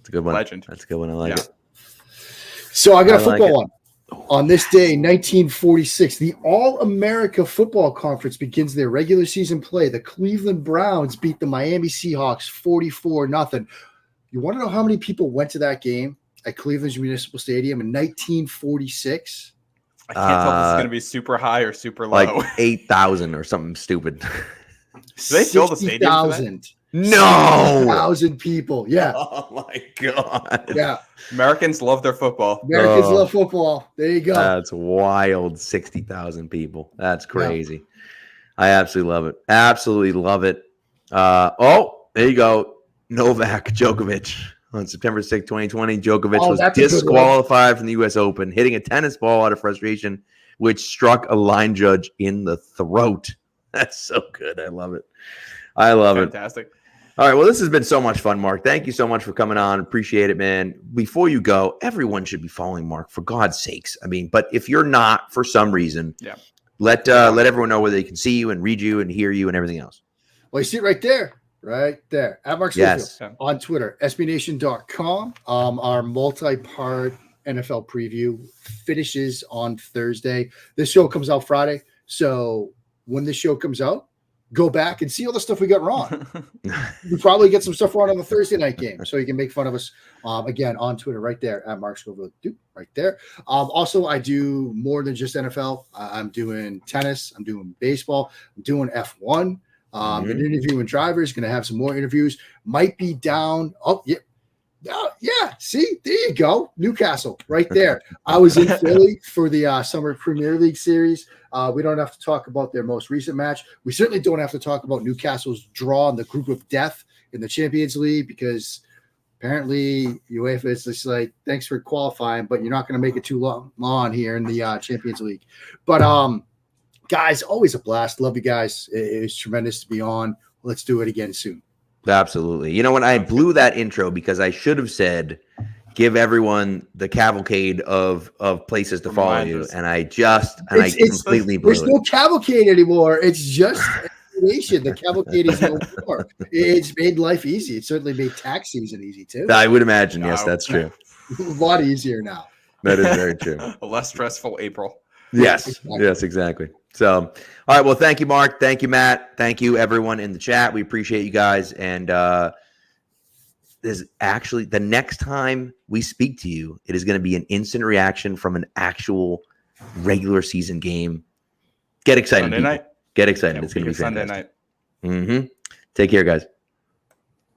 It's a good one. Legend. That's a good one. I like it. So I got a football one. On this day, 1946, the All-America Football Conference begins their regular season play. The Cleveland Browns beat the Miami Seahawks 44-0. You want to know how many people went to that game at Cleveland's Municipal Stadium in 1946? I can't tell if this is going to be super high or super low. Like 8,000 or something stupid. Do they fill the stadium? 60,000. No! 60,000 people. Yeah. Oh, my God. Yeah. Americans love their football. Americans love football. There you go. That's wild. 60,000 people. That's crazy. Yeah. I absolutely love it. Absolutely love it. There you go. Novak Djokovic. on September 6, 2020. Djokovic Oh, was that's a good one. disqualified from the U.S. Open, hitting a tennis ball out of frustration, which struck a line judge in the throat. That's so good. I love it. I love it. Fantastic. All right. Well, this has been so much fun, Mark. Thank you so much for coming on. Appreciate it, man. Before you go, everyone should be following Mark, for God's sakes. I mean, but if you're not, for some reason, let everyone know where they can see you and read you and hear you and everything else. Well, you see it right there. At Mark Schofield Yes. on Twitter, SBNation.com. Our multi-part NFL preview finishes on Thursday. This show comes out Friday. So when this show comes out, go back and see all the stuff we got wrong. We probably get some stuff wrong on the Thursday night game. So you can make fun of us again on Twitter right there at Mark Schofield. Right there. Also, I do more than just NFL. I'm doing tennis. I'm doing baseball. I'm doing F1. Been interviewing drivers. Going to have some more interviews. Might be down. Oh, yeah. Yeah. See, there you go. Newcastle right there. I was in Philly for the Summer Premier League series. We don't have to talk about their most recent match. We certainly don't have to talk about Newcastle's draw in the group of death in the Champions League, because apparently UEFA is just like, thanks for qualifying, but you're not going to make it too long here in the Champions League. But guys, always a blast. Love you guys. It's tremendous to be on. Let's do it again soon. Absolutely. You know, when I blew that intro, because I should have said, give everyone the cavalcade of places to follow you. And I completely blew it. There's no cavalcade anymore. It's just nation. The cavalcade is no more. It's made life easy. It certainly made tax season easy too. I would imagine. Yes, that's true. A lot easier now. That is very true. A less stressful April. Yes. Exactly. Yes, exactly. So, all right. Well, thank you, Mark. Thank you, Matt. Thank you, everyone in the chat. We appreciate you guys. And there's actually, the next time we speak to you, it is going to be an instant reaction from an actual regular season game. Get excited. Sunday night. Get excited. Yeah, it's going to be Sunday fantastic. night. Take care, guys.